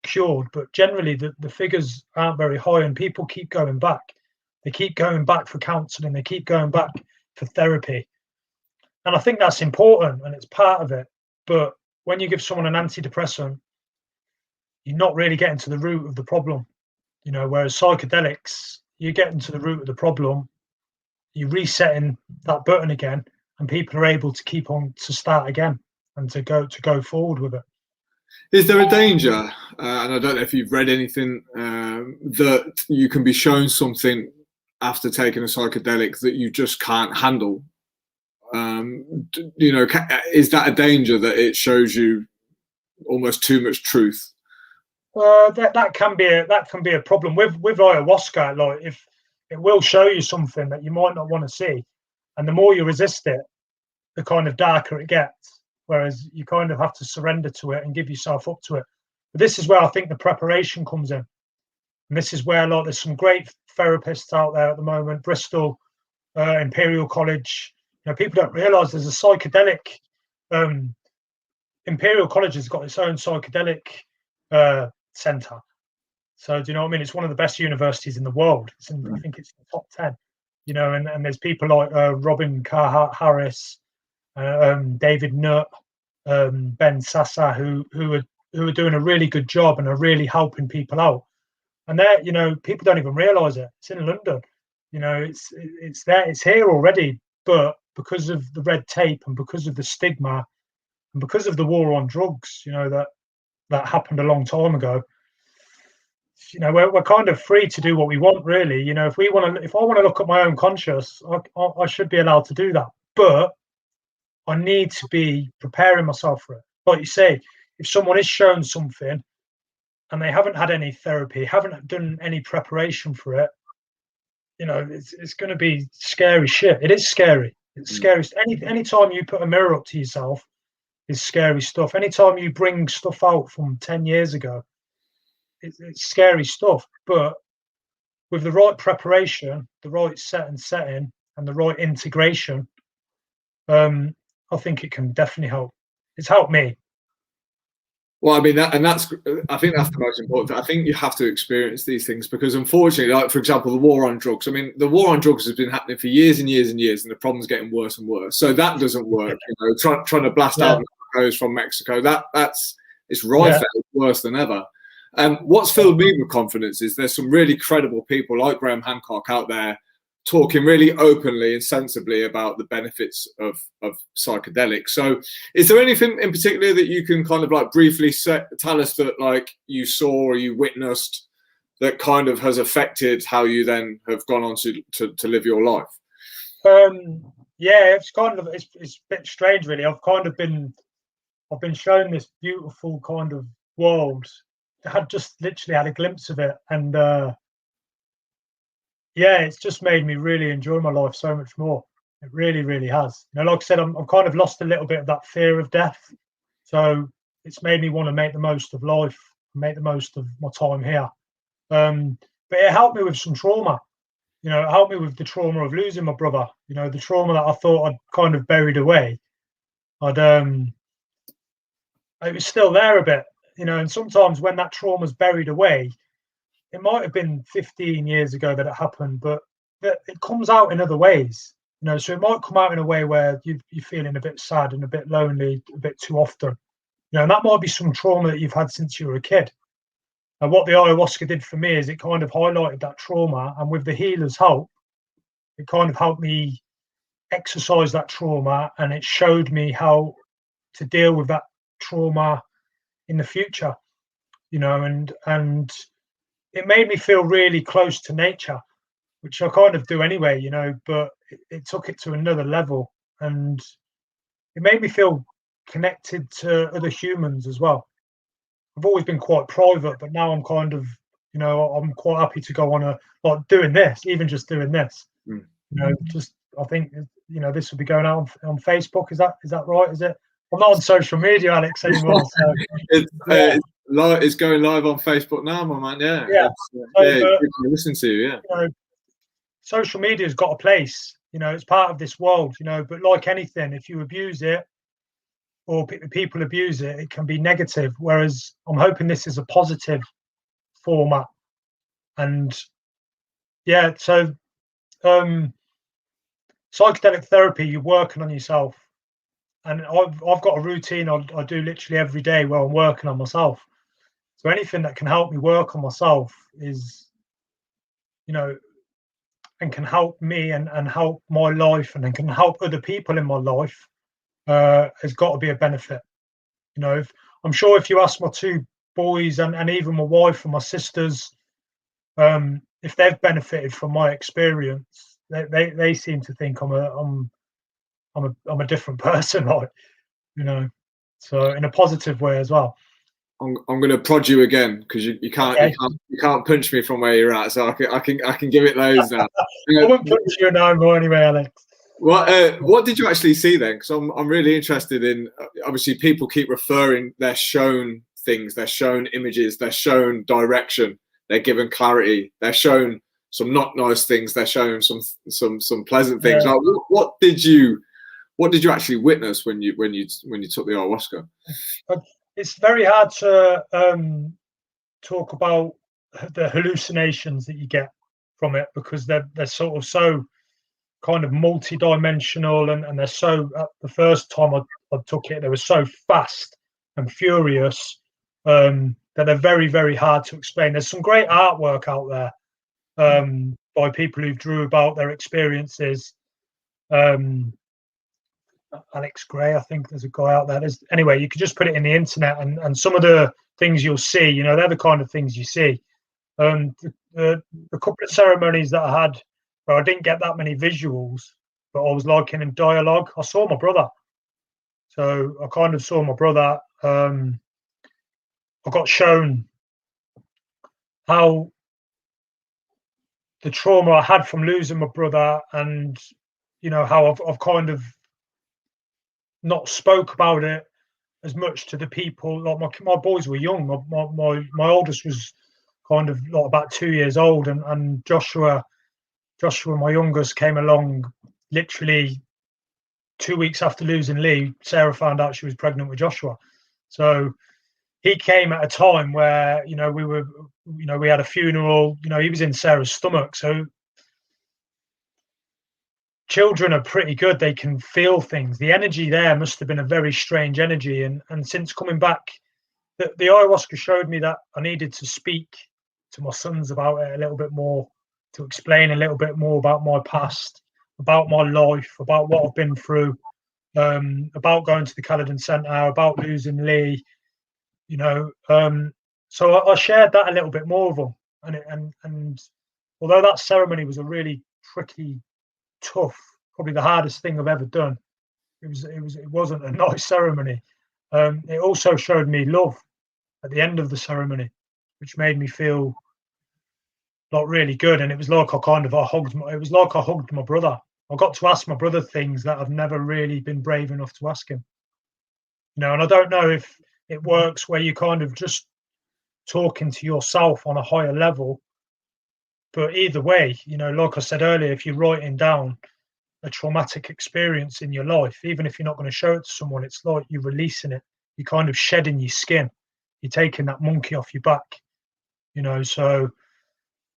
cured, but generally the figures aren't very high, and people keep going back. They keep going back for counselling. They keep going back for therapy, and I think that's important and it's part of it. But when you give someone an antidepressant, you're not really getting to the root of the problem, you know, whereas psychedelics, you're getting to the root of the problem, you're resetting that button again, and people are able to keep on to start again and to go forward with it. Is there a danger, and I don't know if you've read anything, that you can be shown something after taking a psychedelic that you just can't handle? You know, is that a danger, that it shows you almost too much truth? That can be a problem with ayahuasca. Like, if it will show you something that you might not want to see, and the more you resist it, the kind of darker it gets. Whereas you kind of have to surrender to it and give yourself up to it. But this is where I think the preparation comes in, and this is where, like, there's some great therapists out there at the moment. Bristol, Imperial College. You know, people don't realise there's a psychedelic. Imperial College has got its own psychedelic centre. So, do you know what I mean? It's one of the best universities in the world. I think it's the top 10. You know, and there's people like Robin Carhart Harris, David Nutt, Ben Sassa, who are doing a really good job and are really helping people out. And they're, you know, people don't even realise it. It's in London. You know, it's there, it's here already. But because of the red tape and because of the stigma and because of the war on drugs, you know, that happened a long time ago. You know, we're kind of free to do what we want, really. You know, if I want to look at my own conscience, I should be allowed to do that. But I need to be preparing myself for it. Like you say, if someone is shown something and they haven't had any therapy, haven't done any preparation for it, you know, it's going to be scary shit. It is scary. It's scary. Anytime you put a mirror up to yourself is scary stuff. Anytime you bring stuff out from 10 years ago, it's scary stuff. But with the right preparation, the right setting, and the right integration, I think it can definitely help. It's helped me. Well, I mean, I think that's the most important. I think you have to experience these things, because unfortunately, like, for example, the war on drugs. I mean, the war on drugs has been happening for years and years and years, and the problem's getting worse and worse. So that doesn't work. You know, trying to blast out narcos from Mexico, it's rife. It's worse than ever. What's filled me with confidence is there's some really credible people like Graham Hancock out there talking really openly and sensibly about the benefits of psychedelics. So is there anything in particular that you can kind of like briefly tell us that like you saw or you witnessed that kind of has affected how you then have gone on to live your life? Yeah, it's kind of it's a bit strange really. I've been shown this beautiful kind of world. I had just literally had a glimpse of it, and yeah, it's just made me really enjoy my life so much more. It really, really has. You know, like I said, I'm kind of lost a little bit of that fear of death. So it's made me want to make the most of life, make the most of my time here. But it helped me with some trauma. You know, it helped me with the trauma of losing my brother. You know, the trauma that I thought I'd kind of buried away. It was still there a bit. You know, and sometimes when that trauma's buried away, it might have been 15 years ago that it happened, but it comes out in other ways. You know, so it might come out in a way where you're feeling a bit sad and a bit lonely a bit too often. You know, and that might be some trauma that you've had since you were a kid. And what the ayahuasca did for me is it kind of highlighted that trauma, and with the healer's help, it kind of helped me exercise that trauma, and it showed me how to deal with that trauma in the future. You know, and it made me feel really close to nature, which I kind of do anyway, you know, but it took it to another level, and it made me feel connected to other humans as well. I've always been quite private, but now I'm kind of, you know, I'm quite happy to go on like doing this, even just doing this. You know, just I think, you know, this will be going out on Facebook. Is that right? Is it? I'm not on social media, Alex, anymore. So, it's going live on Facebook now, my man. Yeah. Listen to you. Yeah. You know, social media's got a place. You know, it's part of this world. You know, but like anything, if you abuse it or people abuse it, it can be negative. Whereas I'm hoping this is a positive format. And yeah, so psychedelic therapy, you're working on yourself. And I've got a routine I do literally every day where I'm working on myself. So anything that can help me work on myself is, you know, and can help me and help my life and can help other people in my life has got to be a benefit. You know, I'm sure if you ask my two boys and even my wife and my sisters, if they've benefited from my experience, they seem to think I'm a different person, like, you know, so in a positive way as well. I'm going to prod you again because you can't punch me from where you're at, so I can give it those now. I won't punch you no more anyway, Alex. What did you actually see then? Because I'm really interested in. Obviously, people keep referring. They're shown things. They're shown images. They're shown direction. They're given clarity. They're shown some not nice things. They're shown some pleasant things. Yeah. Like, what did you actually witness when you took the ayahuasca? It's very hard to talk about the hallucinations that you get from it because they're sort of so kind of multi-dimensional and they're so the first time I took it, they were so fast and furious that they're very, very hard to explain. There's some great artwork out there by people who drew about their experiences. Alex Gray, I think there's a guy out there. Anyway, you could just put it in the internet and some of the things you'll see, you know, they're the kind of things you see. The couple of ceremonies that I had where I didn't get that many visuals, but I was like in dialogue, I saw my brother. So I kind of saw my brother. I got shown how the trauma I had from losing my brother and, you know, how I've kind of not spoke about it as much to the people. Like my boys were young. My oldest was kind of like about 2 years old, and Joshua, my youngest, came along literally 2 weeks after losing Lee. Sarah found out she was pregnant with Joshua, so he came at a time where, you know, we had a funeral. You know, he was in Sarah's stomach, so children are pretty good. They can feel things. The energy there must have been a very strange energy. And since coming back, the ayahuasca showed me that I needed to speak to my sons about it a little bit more. to explain a little bit more about my past, about my life, about what I've been through, about going to the Caledon Centre, about losing Lee, you know. So I shared that a little bit more with them, and although that ceremony was a really tricky, tough, probably the hardest thing I've ever done, it wasn't a nice ceremony. It also showed me love at the end of the ceremony, which made me feel like really good. And it was like I hugged my brother. I got to ask my brother things that I've never really been brave enough to ask him. You know, and I don't know if it works where you kind of just talking to yourself on a higher level. But either way, you know, like I said earlier, if you're writing down a traumatic experience in your life, even if you're not going to show it to someone, it's like you're releasing it. You're kind of shedding your skin. You're taking that monkey off your back, you know. So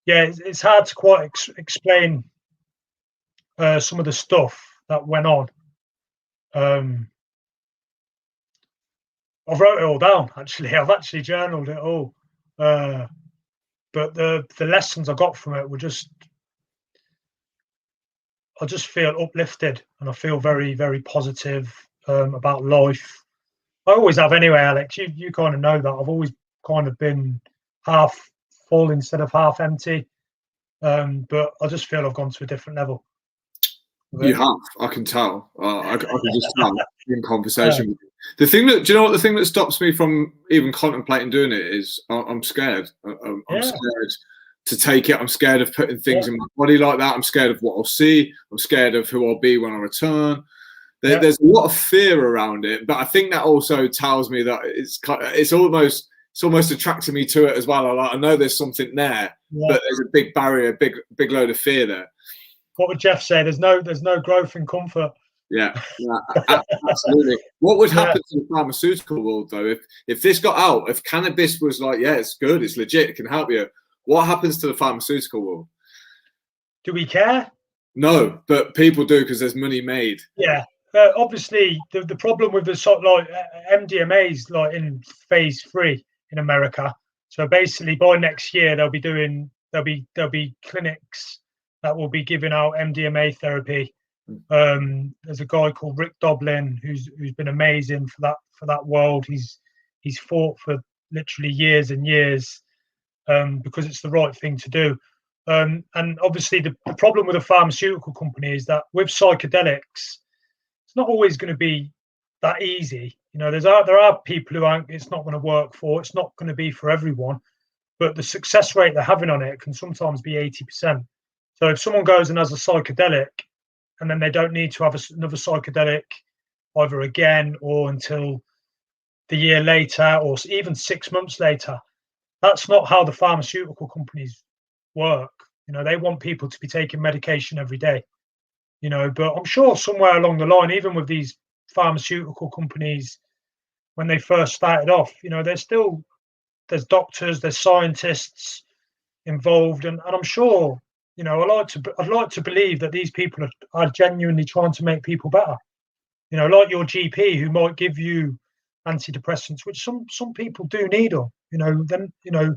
yeah, it's hard to quite explain some of the stuff that went on. I've wrote it all down, actually. I've actually journaled it all. But the lessons I got from it were I just feel uplifted, and I feel very, very positive about life. I always have anyway, Alex. You kind of know that. I've always kind of been half full instead of half empty. But I just feel I've gone to a different level. You have, I can tell. I can just tell in conversation. Yeah. The thing that, do you know what the thing that stops me from even contemplating doing it is I'm scared. I'm scared to take it. I'm scared of putting things in my body like that. I'm scared of what I'll see. I'm scared of who I'll be when I return. There's a lot of fear around it, but I think that also tells me that it's almost attracting me to it as well. I know there's something there, but there's a big barrier, big load of fear there. What would Jeff say? There's no growth in comfort. Yeah, absolutely. What would happen to the pharmaceutical world though if this got out? If cannabis was like, yeah, it's good, it's legit, it can help you. What happens to the pharmaceutical world? Do we care? No, but people do because there's money made. Yeah. Obviously, the problem with the sort like MDMA's like in phase 3 in America. So basically, by next year, there'll be clinics that will be giving out MDMA therapy. There's a guy called Rick Doblin who's been amazing for that world. He's fought for literally years and years because it's the right thing to do. And obviously, the problem with a pharmaceutical company is that with psychedelics, it's not always going to be that easy. You know, there are people who it's not going to work for. It's not going to be for everyone. But the success rate they're having on it can sometimes be 80%. So if someone goes and has a psychedelic and then they don't need to have another psychedelic either again or until the year later or even 6 months later, that's not how the pharmaceutical companies work. You know, they want people to be taking medication every day, you know, but I'm sure somewhere along the line, even with these pharmaceutical companies, when they first started off, you know, there's doctors, there's scientists involved. And I'm sure, you know, I'd like to believe that these people are genuinely trying to make people better. You know, like your GP who might give you antidepressants, which some people do need them. You know, then you know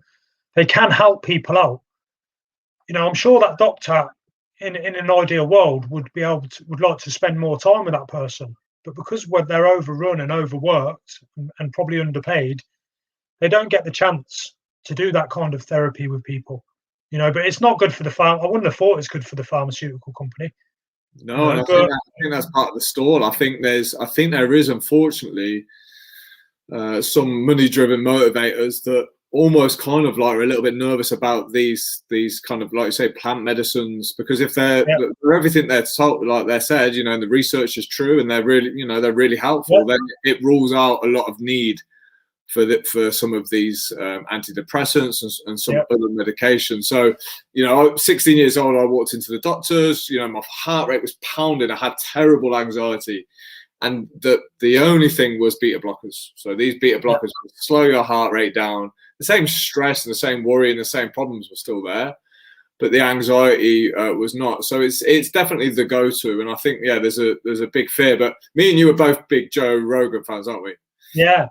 they can help people out. You know, I'm sure that doctor in an ideal world would like to spend more time with that person, but because they're overrun and overworked and probably underpaid, they don't get the chance to do that kind of therapy with people. You know, but it's not good for the farm. I wouldn't have thought it's good for the pharmaceutical company. No, and I think that's part of the stall. I think there is unfortunately some money-driven motivators that almost kind of like are a little bit nervous about these kind of, like you say, plant medicines, because if they're everything they're told, like they said, you know, and the research is true and they're really helpful, then it rules out a lot of need for some of these antidepressants and some other medications. So, you know, 16 years old, I walked into the doctors, you know, my heart rate was pounding. I had terrible anxiety. And the only thing was beta blockers. So these beta blockers would slow your heart rate down. The same stress and the same worry and the same problems were still there, but the anxiety was not. So it's definitely the go-to. And I think, there's a big fear. But me and you are both big Joe Rogan fans, aren't we? Yeah.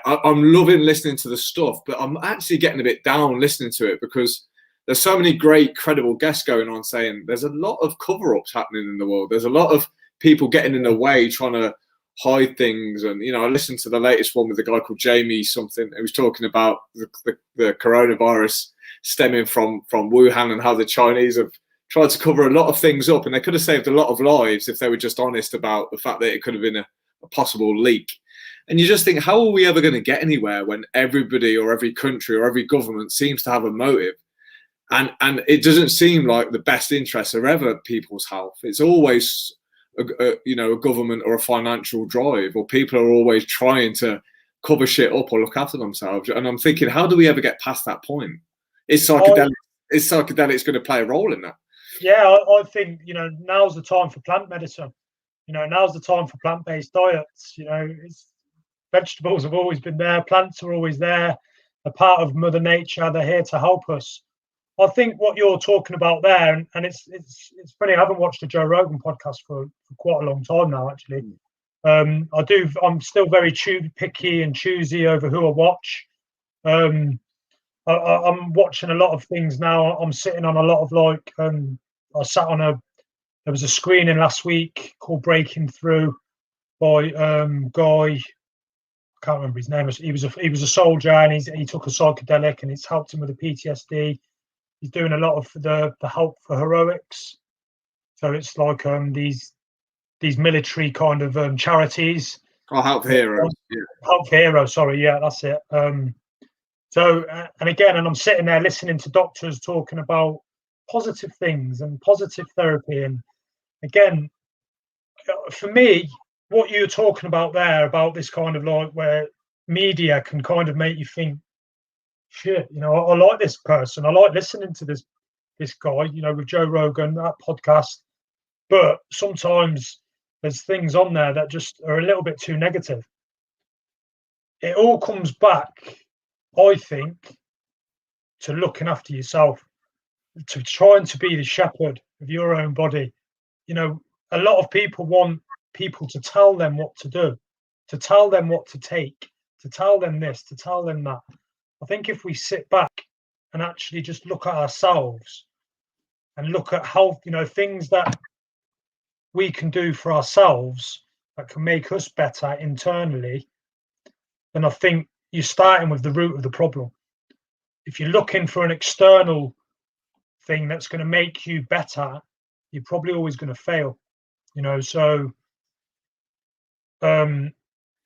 I'm loving listening to the stuff, but I'm actually getting a bit down listening to it because there's so many great, credible guests going on saying there's a lot of cover-ups happening in the world. There's a lot of people getting in the way, trying to hide things. And, you know, I listened to the latest one with a guy called Jamie something. He was talking about the coronavirus stemming from Wuhan and how the Chinese have tried to cover a lot of things up. And they could have saved a lot of lives if they were just honest about the fact that it could have been a possible leak. And you just think, how are we ever going to get anywhere when everybody or every country or every government seems to have a motive? And it doesn't seem like the best interests are ever people's health. It's always, a government or a financial drive, or people are always trying to cover shit up or look after themselves. And I'm thinking, how do we ever get past that point? Is psychedelics going to play a role in that? Yeah, I think, now's the time for plant medicine. Now's the time for plant-based diets. Vegetables have always been there. Plants are always there. They're part of Mother Nature. They're here to help us. I think what you're talking about there, and it's funny, I haven't watched a Joe Rogan podcast for quite a long time now, actually. I'm still very picky and choosy over who I watch. I'm watching a lot of things now. I'm sitting on a lot of there was a screening last week called Breaking Through by guy, I can't remember his name. He was a soldier, and he took a psychedelic, and it's helped him with the PTSD. He's doing a lot of the help for heroics. So it's like these military kind of charities. Oh, Help Heroes. Yeah. Help Heroes, sorry, yeah, that's it. And I'm sitting there listening to doctors talking about positive things and positive therapy. And again, for me, what you're talking about there, about this kind of like where media can kind of make you think, shit, I like this person. I like listening to this guy, with Joe Rogan, that podcast. But sometimes there's things on there that just are a little bit too negative. It all comes back, I think, to looking after yourself, to trying to be the shepherd of your own body. A lot of people want people to tell them what to do, to tell them what to take, to tell them this, to tell them that. I think if we sit back and actually just look at ourselves and look at how, things that we can do for ourselves that can make us better internally, then I think you're starting with the root of the problem. If you're looking for an external thing that's going to make you better, you're probably always going to fail. So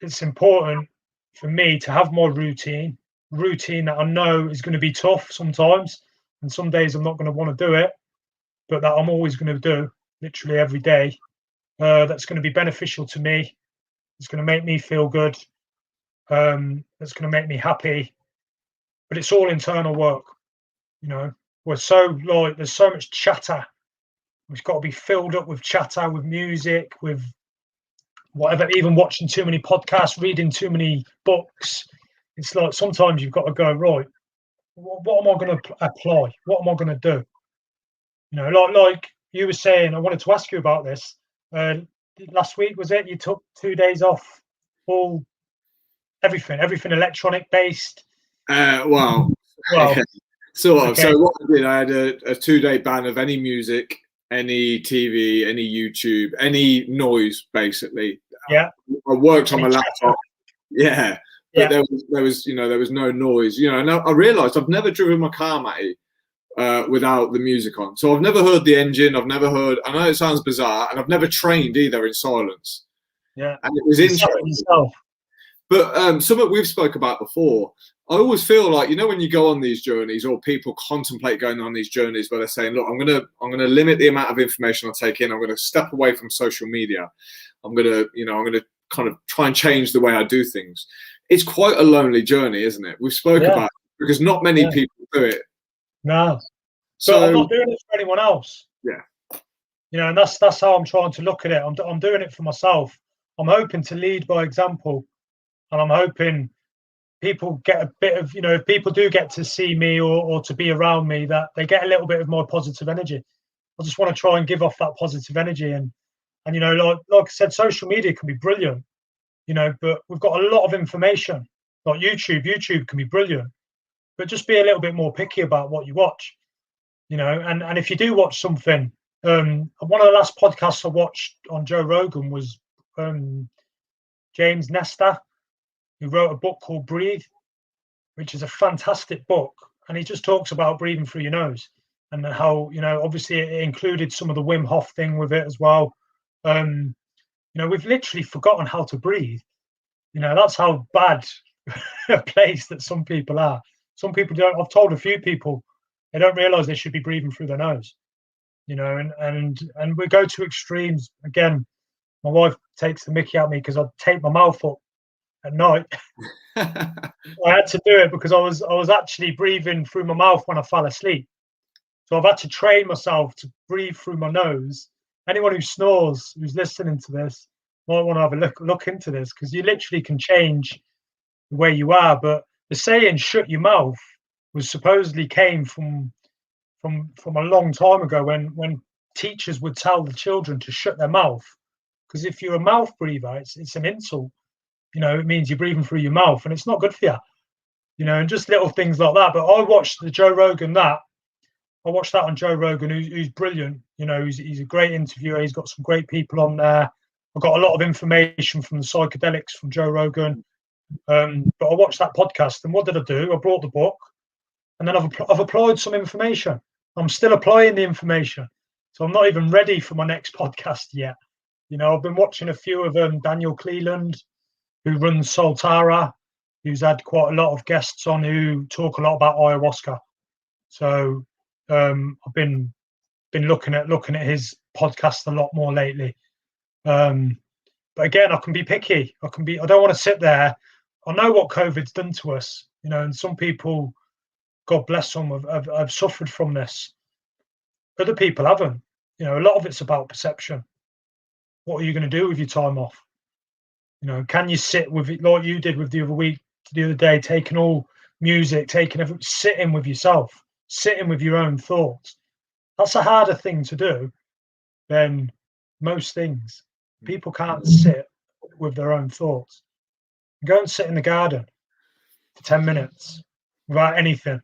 it's important for me to have my routine that I know is going to be tough sometimes, and some days I'm not going to want to do it, but that I'm always going to do literally every day. That's going to be beneficial to me. It's going to make me feel good. It's going to make me happy. But it's all internal work. We're so there's so much chatter. We've got to be filled up with chatter, with music, with whatever, even watching too many podcasts, reading too many books. It's like sometimes you've got to go, right, what am I going to apply? What am I going to do? Like you were saying, I wanted to ask you about this. Last week, was it? You took 2 days off, everything electronic based. Well, okay. So what I did, I had a 2-day ban of any music, any TV, any YouTube, any noise, basically. Yeah. I worked on my laptop. Yeah. But there was no noise. And I realised I've never driven my car, Matty, without the music on. So I've never heard the engine. I've never heard. I know it sounds bizarre, and I've never trained either in silence. Yeah. And it was interesting. But something we've spoke about before. I always feel like, when you go on these journeys, or people contemplate going on these journeys, where they're saying, look, I'm gonna limit the amount of information I take in. I'm gonna step away from social media. I'm gonna kind of try and change the way I do things. It's quite a lonely journey, isn't it? We've spoke about it, because not many people do it. No. So I'm not doing it for anyone else. Yeah. And that's how I'm trying to look at it. I'm doing it for myself. I'm hoping to lead by example, and I'm hoping people get a bit of, if people do get to see me or to be around me, that they get a little bit of my positive energy. I just want to try and give off that positive energy. And like I said, social media can be brilliant, but we've got a lot of information. Like YouTube can be brilliant, but just be a little bit more picky about what you watch. And if you do watch something, one of the last podcasts I watched on Joe Rogan was James Nestor, who wrote a book called Breathe, which is a fantastic book. And he just talks about breathing through your nose and how, obviously it included some of the Wim Hof thing with it as well. We've literally forgotten how to breathe. That's how bad a place that some people are. Some people don't. I've told a few people they don't realize they should be breathing through their nose. And we go to extremes. Again, my wife takes the mickey at me because I tape my mouth up at night. I had to do it because I was actually breathing through my mouth when I fell asleep. So I've had to train myself to breathe through my nose. Anyone who snores, who's listening to this, might want to have a look into this, because you literally can change where you are. But the saying "shut your mouth" was supposedly came from a long time ago, when teachers would tell the children to shut their mouth, because if you're a mouth breather, it's an insult. It means you're breathing through your mouth, and it's not good for you. And just little things like that. But I watched the Joe Rogan I watched that on Joe Rogan, who's brilliant. He's a great interviewer. He's got some great people on there. I got a lot of information from the psychedelics from Joe Rogan. But I watched that podcast, and what did I do? I brought the book, and then I've applied some information. I'm still applying the information, so I'm not even ready for my next podcast yet. I've been watching a few of them. Daniel Cleland, who runs Soltara, who's had quite a lot of guests on who talk a lot about ayahuasca. So I've been looking at his podcast a lot more lately. But again, I can be picky. I don't want to sit there. I know what COVID's done to us, and some people, God bless them, have suffered from this. Other people haven't. A lot of it's about perception. What are you going to do with your time off? Can you sit with it like you did with the other day, taking all music, sitting with yourself, sitting with your own thoughts? That's a harder thing to do than most things. People can't sit with their own thoughts. Go and sit in the garden for 10 minutes without anything,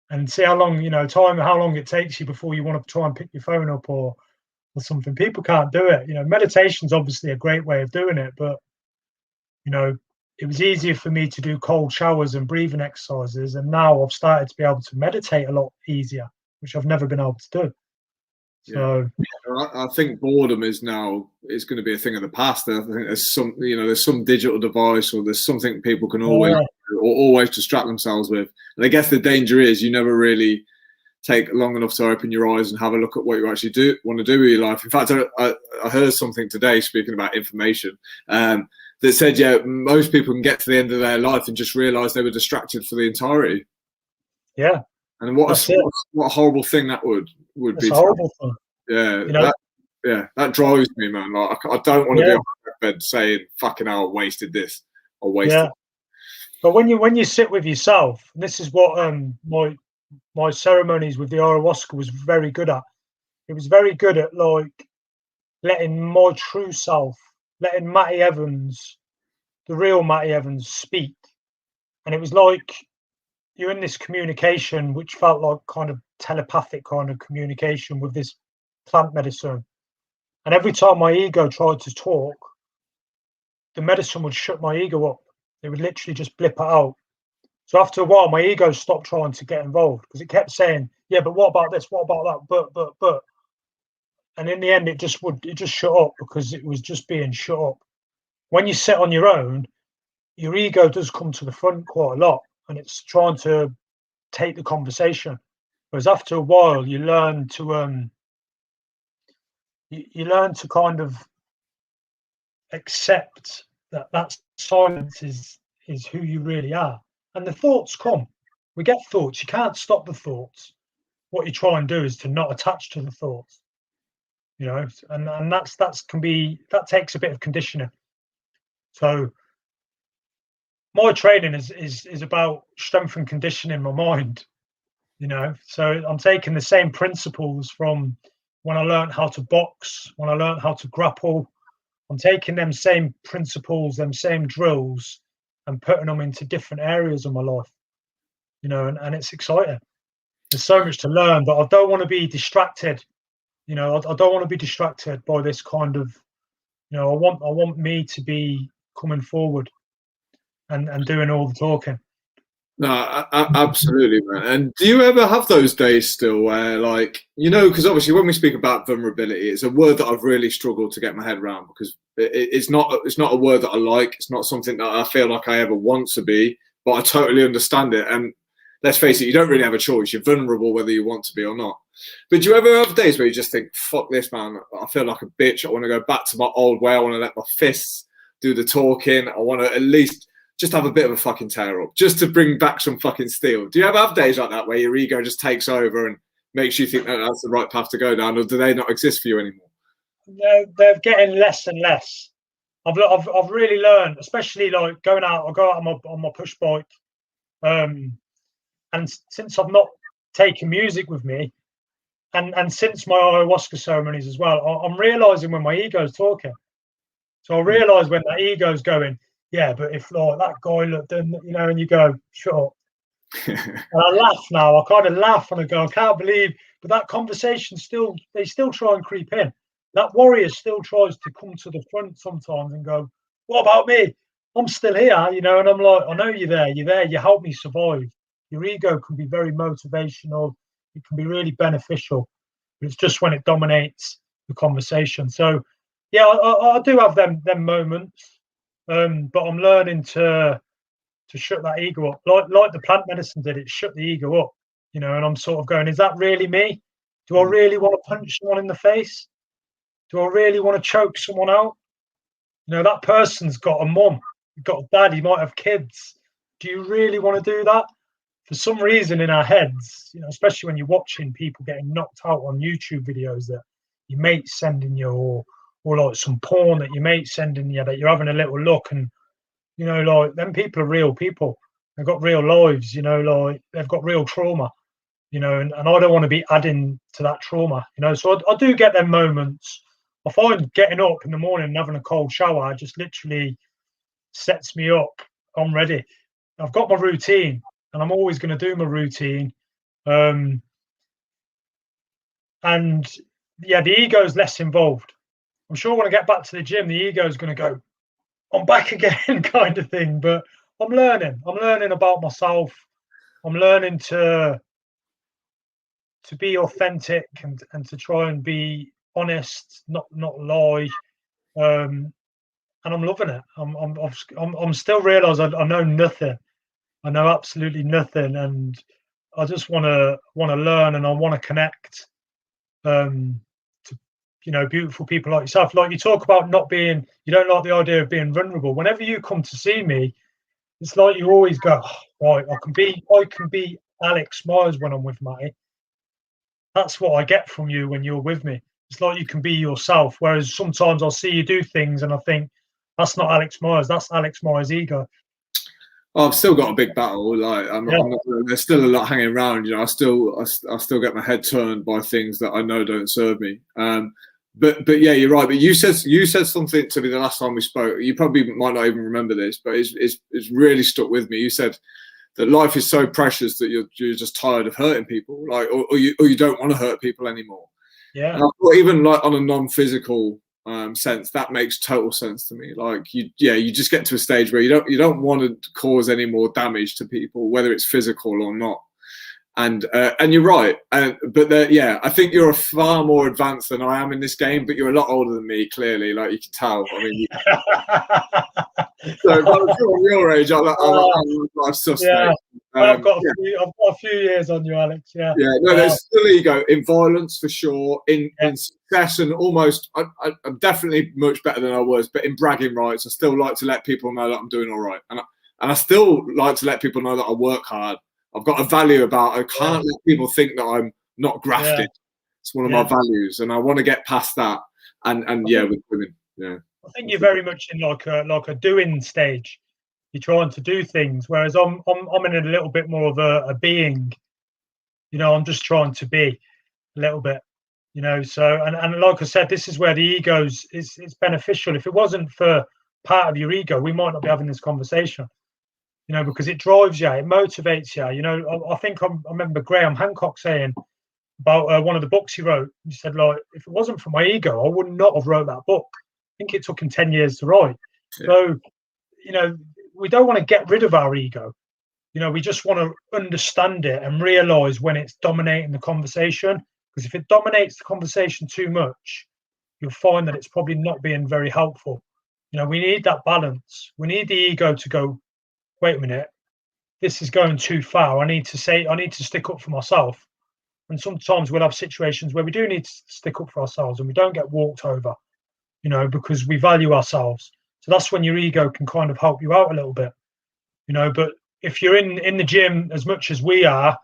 and see how long, how long it takes you before you want to try and pick your phone up or something. People can't do it. Meditation's obviously a great way of doing it, but it was easier for me to do cold showers and breathing exercises, and now I've started to be able to meditate a lot easier, which I've never been able to do. So I think boredom is going to be a thing of the past. I think there's some digital device, or there's something people can always distract themselves with. And I guess the danger is you never really take long enough to open your eyes and have a look at what you actually want to do with your life. In fact, I heard something today, speaking about information, that said, most people can get to the end of their life and just realise they were distracted for the entirety. Yeah. And what a horrible thing that would be. It's a horrible thing. Yeah, that drives me, man. Like, I don't want to be on my bed saying, "Fucking hell, I wasted this or wasted." Yeah. But when you sit with yourself, and this is what my ceremonies with the ayahuasca was very good at. It was very good at like letting my true self, letting Matty Evans, the real Matty Evans, speak. And it was like you're in this communication, which felt like kind of telepathic kind of communication with this plant medicine. And every time my ego tried to talk, the medicine would shut my ego up. It would literally just blip it out. So after a while, my ego stopped trying to get involved, because it kept saying, "Yeah, but what about this? What about that? But." And in the end, it just shut up, because it was just being shut up. When you sit on your own, your ego does come to the front quite a lot, and it's trying to take the conversation. Whereas after a while, you learn to kind of accept that silence is who you really are. And the thoughts come. We get thoughts. You can't stop the thoughts. What you try and do is to not attach to the thoughts. And that takes a bit of conditioning. So my training is about strength and conditioning my mind. So I'm taking the same principles from when I learned how to box, when I learned how to grapple. I'm taking them same principles, them same drills, and putting them into different areas of my life. And it's exciting. there's so much to learn, but I don't want to be distracted. You know, I don't want to be distracted by this kind of, you know, I want me to be coming forward and doing all the talking. No, absolutely, man. And do you ever have those days still where, like, you know, because obviously when we speak about vulnerability, it's a word that I've really struggled to get my head around, because it's not a word that I like. It's not something that I feel like I ever want to be, but I totally understand it. And let's face it, you don't really have a choice. You're vulnerable whether you want to be or not. But do you ever have days where you just think, fuck this, man, I feel like a bitch. I want to go back to my old way. I want to let my fists do the talking. I want to at least just have a bit of a fucking tear up, just to bring back some fucking steel. Do you ever have days like that where your ego just takes over and makes you think that that's the right path to go down, or do they not exist for you anymore? They're getting less and less. I've really learned, especially like going out. I go out on my push bike, and since I've not taken music with me, and since my ayahuasca ceremonies as well, I'm realizing when my ego's talking. So I realize when that ego's going, yeah, but if like that guy looked, and you know, and you go, shut up. And I laugh now. I kind of laugh and I go, I can't believe, but that conversation they still try and creep in. That warrior still tries to come to the front sometimes and go, what about me? I'm still here, you know, and I'm like, I know you're there, you help me survive. Your ego can be very motivational, it can be really beneficial, but it's just when it dominates the conversation. So yeah, I do have them moments, but I'm learning to shut that ego up, like the plant medicine did. It shut the ego up, you know. And I'm sort of going, is that really me? Do I really want to punch someone in the face? Do I really want to choke someone out? You know, that person's got a mum, got a dad, he might have kids. Do you really want to do that? For some reason in our heads, you know, especially when you're watching people getting knocked out on YouTube videos that your mate's sending you, or like some porn that your mate's sending you, that you're having a little look, and you know, like, them people are real people. They've got real lives, you know, like they've got real trauma, you know, and I don't want to be adding to that trauma, you know. So I do get them moments. I find getting up in the morning and having a cold shower just literally sets me up. I'm ready. I've got my routine, and I'm always going to do my routine. And yeah, the ego's less involved. I'm sure when I get back to the gym, the ego's going to go, I'm back again, kind of thing. But I'm learning about myself. I'm learning to be authentic and to try and be honest, not lie. And I'm loving it. I'm still realise I know nothing. I know absolutely nothing, and I just want to learn, and I want to connect. To, you know, beautiful people like yourself. Like, you talk about you don't like the idea of being vulnerable. Whenever you come to see me, it's like you always go, oh, right, I can be Alex Myers when I'm with Matty. That's what I get from you when you're with me. It's like you can be yourself. Whereas sometimes I'll see you do things and I think, that's not Alex Myers, that's Alex Myers' ego. I've still got a big battle. Like, there's still a lot hanging around. You know, I still get my head turned by things that I know don't serve me. But yeah, you're right. But you said something to me the last time we spoke. You probably might not even remember this, but it's really stuck with me. You said that life is so precious that you're just tired of hurting people, like, or you don't want to hurt people anymore. Yeah. And I thought, even like on a non-physical sense, that makes total sense to me. Like, you just get to a stage where you don't want to cause any more damage to people, whether it's physical or not. And you're right. But I think you're far more advanced than I am in this game. But you're a lot older than me, clearly. Like, you can tell. I mean, so by the time your age, I'm suspect. Yeah. I've got a few years on you, Alex. Yeah. Yeah. No, there's still ego in violence for sure. In success, and almost, I'm definitely much better than I was. But in bragging rights, I still like to let people know that I'm doing all right, and I still like to let people know that I work hard. I've got a value about, I can't let people think that I'm not grafted. Yeah. It's one of my values, and I want to get past that. And with women, yeah. I think you're very much in like a doing stage. You're trying to do things, whereas I'm in a little bit more of a being. You know, I'm just trying to be a little bit. You know, so and like I said, this is where the ego's it's beneficial. If it wasn't for part of your ego, we might not be having this conversation. because it drives you, it motivates you. I think I remember Graham Hancock saying about one of the books he wrote. He said, like, if it wasn't for my ego, I would not have wrote that book. I think it took him 10 years to write. Yeah. So, we don't want to get rid of our ego. We just want to understand it and realize when it's dominating the conversation. Because if it dominates the conversation too much, you'll find that it's probably not being very helpful. We need that balance. We need the ego to go, wait a minute, this is going too far. I need to stick up for myself. And sometimes we'll have situations where we do need to stick up for ourselves and we don't get walked over, because we value ourselves. So that's when your ego can kind of help you out a little bit, but if you're in the gym as much as we are,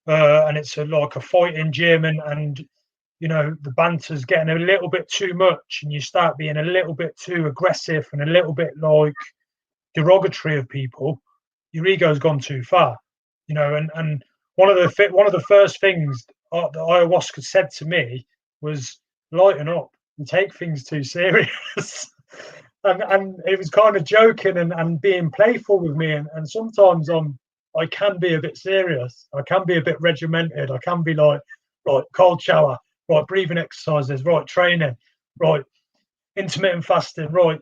and it's like a fighting gym and the banter's getting a little bit too much and you start being a little bit too aggressive and a little bit like derogatory of people, your ego's gone too far, and one of the first things that ayahuasca said to me was lighten up and take things too serious. and it was kind of joking and being playful with me, and sometimes I can be a bit serious, I can be a bit regimented, I can be like cold shower, right, breathing exercises, right, training, right, intermittent fasting, right,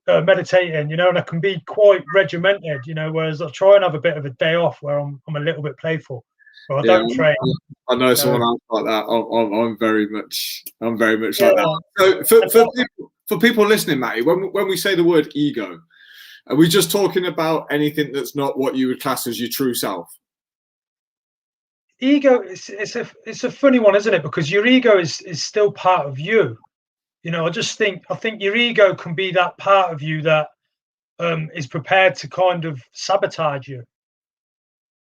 meditating, and I can be quite regimented, whereas I try and have a bit of a day off where I'm a little bit playful. Well, I don't train. I know someone else like that. I'm very much like that. So for people listening, Matty, when we say the word ego, are we just talking about anything that's not what you would class as your true self? Ego, it's a funny one, isn't it? Because your ego is still part of you. I think your ego can be that part of you that is prepared to kind of sabotage you.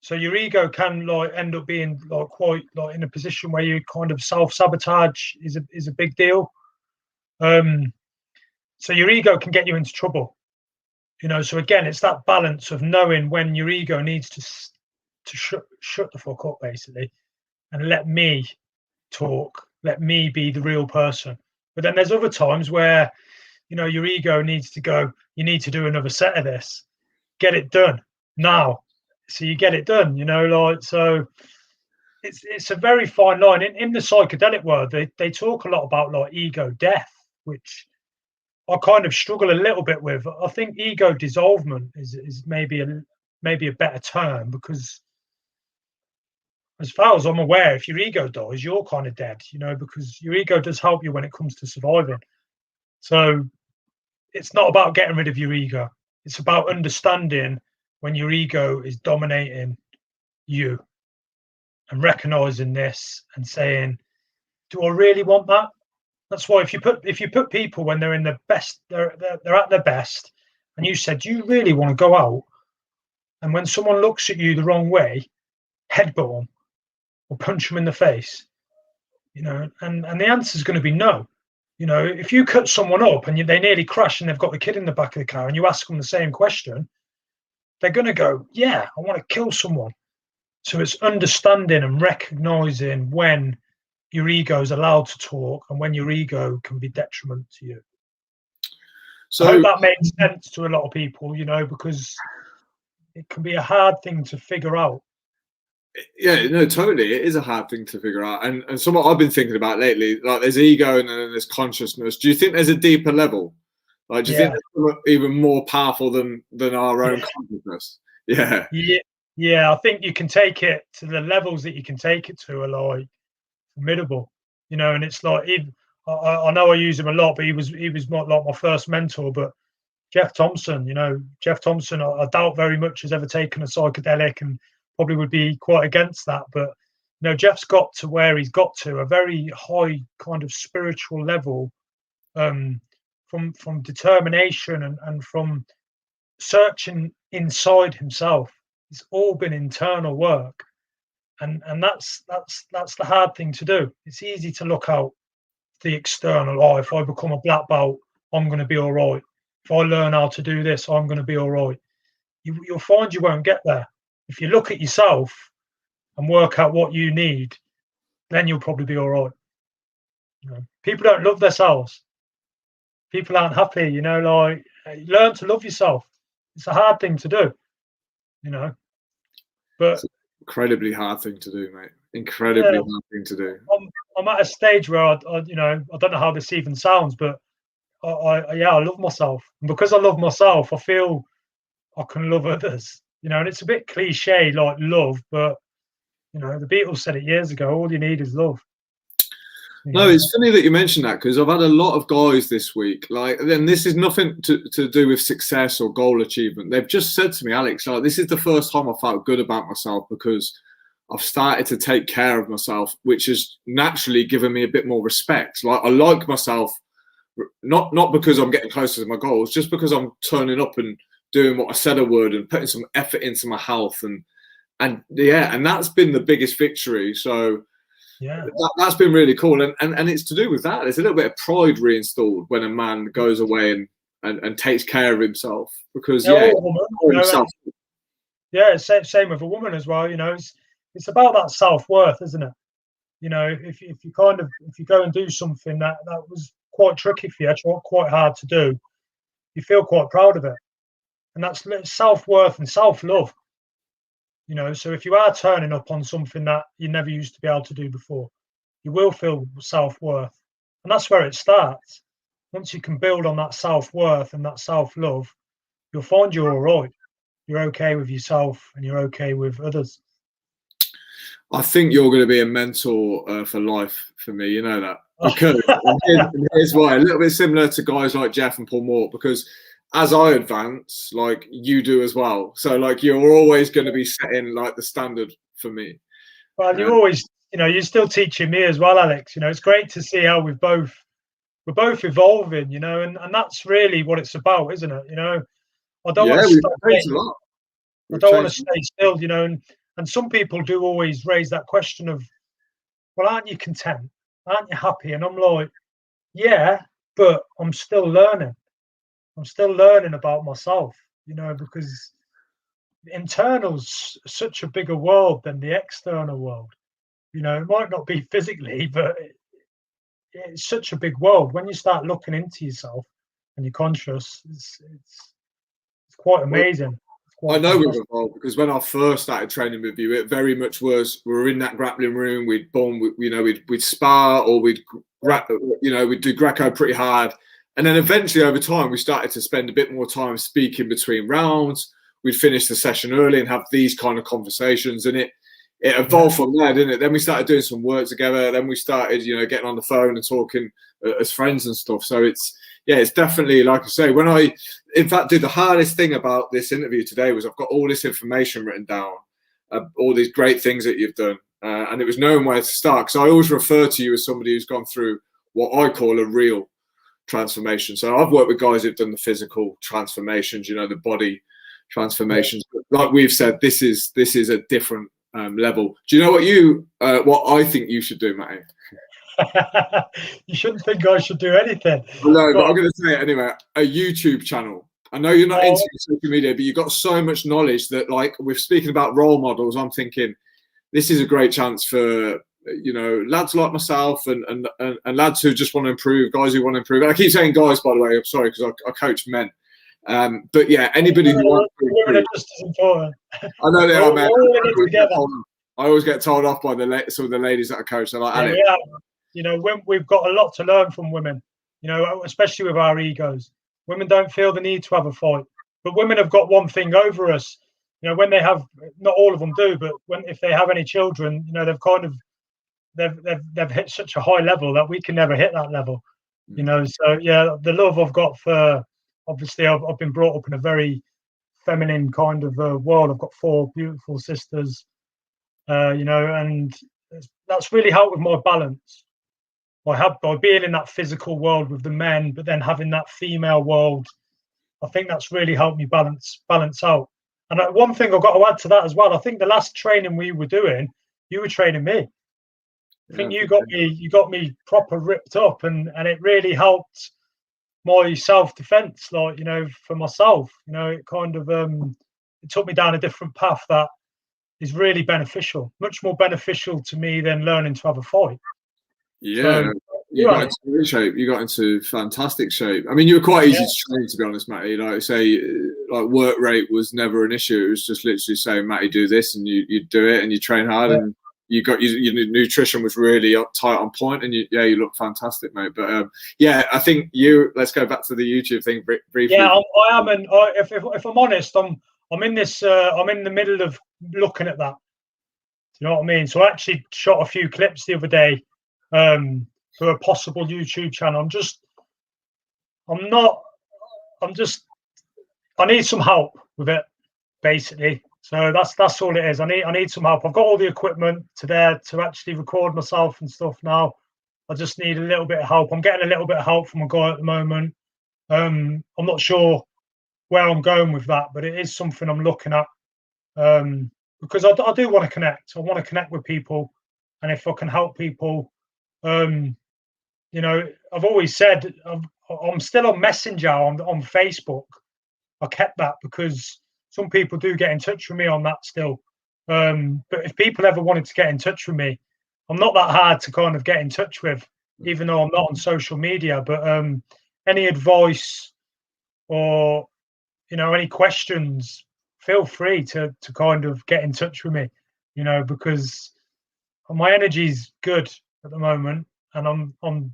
So your ego can end up being quite in a position where you kind of self-sabotage is a big deal. So your ego can get you into trouble. So again, it's that balance of knowing when your ego needs to shut the fuck up, basically, and let me talk, let me be the real person. But then there's other times where your ego needs to go, you need to do another set of this, get it done now. So you get it done, so it's a very fine line. In the psychedelic world, they talk a lot about ego death, which I kind of struggle a little bit with. I think ego dissolvement is maybe a better term, because as far as I'm aware, if your ego dies, you're kind of dead, because your ego does help you when it comes to surviving. So it's not about getting rid of your ego. It's about understanding when your ego is dominating you and recognizing this and saying, do I really want that? That's why if you put people when they're in the best, they're at their best, and you said, do you really want to go out? And when someone looks at you the wrong way, headbutt them or punch them in the face, and the answer is going to be no. If you cut someone up and they nearly crash and they've got the kid in the back of the car and you ask them the same question, they're going to go, yeah, I want to kill someone. So it's understanding and recognizing when your ego is allowed to talk and when your ego can be detriment to you. So I hope that makes sense to a lot of people, because it can be a hard thing to figure out. Yeah, no, totally. It is a hard thing to figure out. And somewhat I've been thinking about lately, there's ego and then there's consciousness. Do you think there's a deeper level? Do you think it's even more powerful than our own consciousness? Yeah. Yeah, I think you can take it to the levels that you can take it to are formidable, and it's I know I use him a lot, but he was my first mentor. But Jeff Thompson, I doubt very much has ever taken a psychedelic and probably would be quite against that. But Jeff's got to where he's got to, a very high kind of spiritual level, from determination and from searching inside himself. It's all been internal work, and that's the hard thing to do. It's easy to look out the external. If I become a black belt, I'm going to be all right. If I learn how to do this, I'm going to be all right. You'll find you won't get there. If you look at yourself and work out what you need, then you'll probably be all right. People don't love themselves. People aren't happy. Learn to love yourself. It's a hard thing to do. you know. But it's an incredibly hard thing to do, mate. Incredibly hard thing to do. I'm at a stage where I you know, I don't know how this even sounds, but I love myself, and because I love myself, I feel I can love others, you know. And it's a bit cliche, like love, but you know, the Beatles said it years ago. All you need is love. No, it's funny that you mentioned that, because I've had a lot of guys this week, like, and this is nothing to do with success or goal achievement. They've just said to me, Alex, like, this is the first time I felt good about myself because I've started to take care of myself, which has naturally given me a bit more respect. Like, I like myself, not because I'm getting closer to my goals, just because I'm turning up and doing what I said I would and putting some effort into my health, and that's been the biggest victory. So yeah, that's been really cool, and it's to do with that. There's a little bit of pride reinstalled when a man goes away and takes care of himself, because same with a woman as well. You know, it's about that self-worth, isn't it? You know, if you go and do something that was quite tricky for you, quite hard to do, you feel quite proud of it, and that's self-worth and self-love. You know, so if you are turning up on something that you never used to be able to do before, you will feel self-worth. And that's where it starts. Once you can build on that self-worth and that self-love, you'll find you're all right. You're okay with yourself and you're okay with others. I think you're going to be a mentor for life for me. You know that. Because here's why. A little bit similar to guys like Jeff and Paul Moore, because as I advance, like you do as well. So like you're always going to be setting like the standard for me. Well, you always, you know, you're still teaching me as well, Alex. You know, it's great to see how we're both evolving, you know, and that's really what it's about, isn't it? You know, I don't want to stop. I don't want to stay still, you know, and some people do always raise that question of, well, aren't you content? Aren't you happy? And I'm like, yeah, but I'm still learning. I'm still learning about myself, you know, because the internal's such a bigger world than the external world. You know, it might not be physically, but it's such a big world. When you start looking into yourself and you're conscious, it's quite amazing. I know we've evolved, because when I first started training with you, it very much was, we were in that grappling room, we'd spar, or we'd do Greco pretty hard. And then eventually over time, we started to spend a bit more time speaking between rounds. We'd finish the session early and have these kind of conversations, and it evolved from there, didn't it? Then we started doing some work together. Then we started, you know, getting on the phone and talking as friends and stuff. So it's definitely, like I say, when I, in fact, the hardest thing about this interview today was I've got all this information written down, all these great things that you've done, and it was knowing where to start, because I always refer to you as somebody who's gone through what I call a real transformation. So I've worked with guys who've done the physical transformations, you know, the body transformations. But like we've said, this is a different level. Do you know what I think you should do, Matty? You shouldn't think I should do anything. No, but I'm going to say it anyway. A YouTube channel. I know you're not into social media, but you've got so much knowledge that, like, we're speaking about role models. I'm thinking this is a great chance for, you know, lads like myself and lads who just want to improve, guys who want to improve. And I keep saying guys, by the way. I'm sorry, because I coach men. But yeah, anybody who wants to improve. Women are just as important. I know they are, man. I always get told off by some of the ladies that I coach. They're like, Alex. Yeah. You know, we've got a lot to learn from women, you know, especially with our egos. Women don't feel the need to have a fight, but women have got one thing over us. You know, when they have, not all of them do, but if they have any children, you know, they've hit such a high level that we can never hit that level. You know, so yeah, the love I've got for, obviously, I've been brought up in a very feminine kind of world. I've got 4 beautiful sisters, you know, and that's really helped with my balance. By being in that physical world with the men, but then having that female world, I think that's really helped me balance out. And one thing I've got to add to that as well, I think the last training we were doing, you were training me. I think you got me proper ripped up, and it really helped my self-defense, like, you know, for myself. You know, it kind of it took me down a different path that is really beneficial, much more beneficial to me than learning to have a fight. Yeah, so, you got into great shape. You got into fantastic shape. I mean, you were quite easy to train, to be honest, Matty. Like I say, like work rate was never an issue. It was just literally saying, Matty, do this, and you do it, and you train hard, and you got your nutrition was really tight on point, and you look fantastic, mate. But yeah, I think let's go back to the YouTube thing briefly. Yeah, I am, and if I'm honest, I'm in this. I'm in the middle of looking at that. Do you know what I mean? So I actually shot a few clips the other day for a possible YouTube channel. I need some help with it, basically. So that's all it is. I need some help. I've got all the equipment to actually record myself and stuff now. I just need a little bit of help. I'm getting a little bit of help from a guy at the moment. I'm not sure where I'm going with that, but it is something I'm looking at because I do want to connect. I want to connect with people, and if I can help people, you know, I've always said I'm still on Messenger on Facebook. I kept that because some people do get in touch with me on that still. But if people ever wanted to get in touch with me, I'm not that hard to kind of get in touch with, even though I'm not on social media. But any advice or, you know, any questions, feel free to kind of get in touch with me, you know, because my energy's good at the moment, and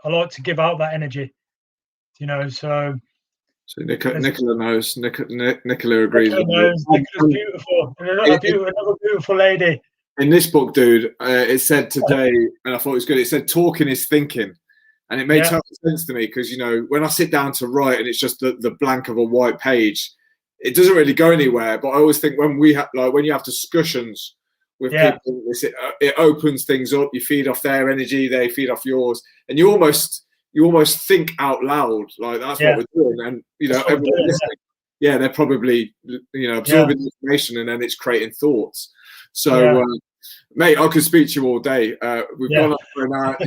I like to give out that energy, you know. So Nicola knows. Nicola agrees. Nicola knows. Nicola's beautiful, and another beautiful lady. In this book, dude, it said today, and I thought it was good. It said talking is thinking, and it made total sense to me because, you know, when I sit down to write and it's just the blank of a white page, it doesn't really go anywhere. But I always think when when you have discussions with people, it opens things up. You feed off their energy, they feed off yours, and you almost think out loud. Like that's what we're doing, and you know, everyone listening, they're probably, you know, absorbing information, and then it's creating thoughts. So, mate, I could speak to you all day. We've gone up for an hour.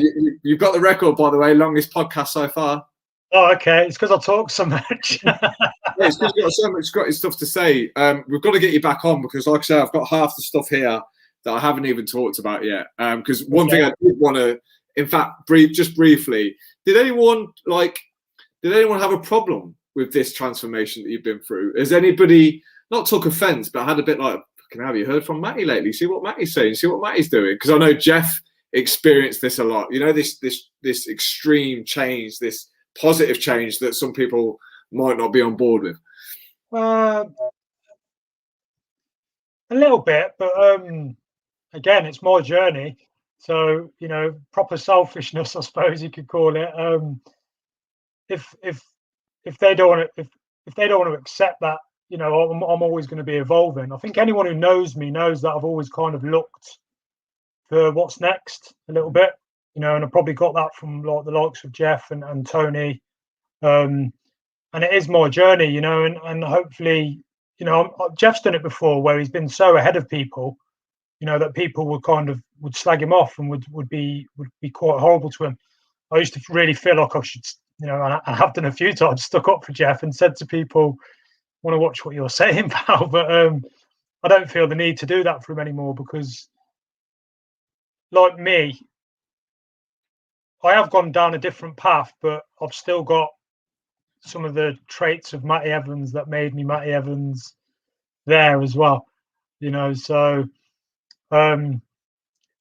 You've got the record, by the way, longest podcast so far. Oh, okay. It's because I talk so much. It's because you've got so much great stuff to say. We've got to get you back on because, like I say, I've got half the stuff here that I haven't even talked about yet. Because one thing I did want to, in fact, briefly, did anyone have a problem with this transformation that you've been through? Has anybody not took offense, but had a bit like, have you heard from Matty lately? See what Matty's saying. See what Matty's doing. Because I know Jeff experienced this a lot. You know, this extreme change, this positive change that some people might not be on board with. A little bit, but again, it's my journey. So, you know, proper selfishness, I suppose you could call it. If they don't want to accept that, you know, I'm always going to be evolving. I think anyone who knows me knows that I've always kind of looked for what's next a little bit, you know, and I probably got that from like the likes of Jeff and Tony. And it is my journey, you know, and hopefully, you know, Jeff's done it before where he's been so ahead of people, you know, that people would slag him off and would be quite horrible to him. I used to really feel like I should, you know, and I have done a few times, stuck up for Jeff and said to people, want to watch what you're saying, pal, but I don't feel the need to do that for him anymore because, like me, I have gone down a different path, but I've still got some of the traits of Matty Evans that made me Matty Evans there as well, you know. So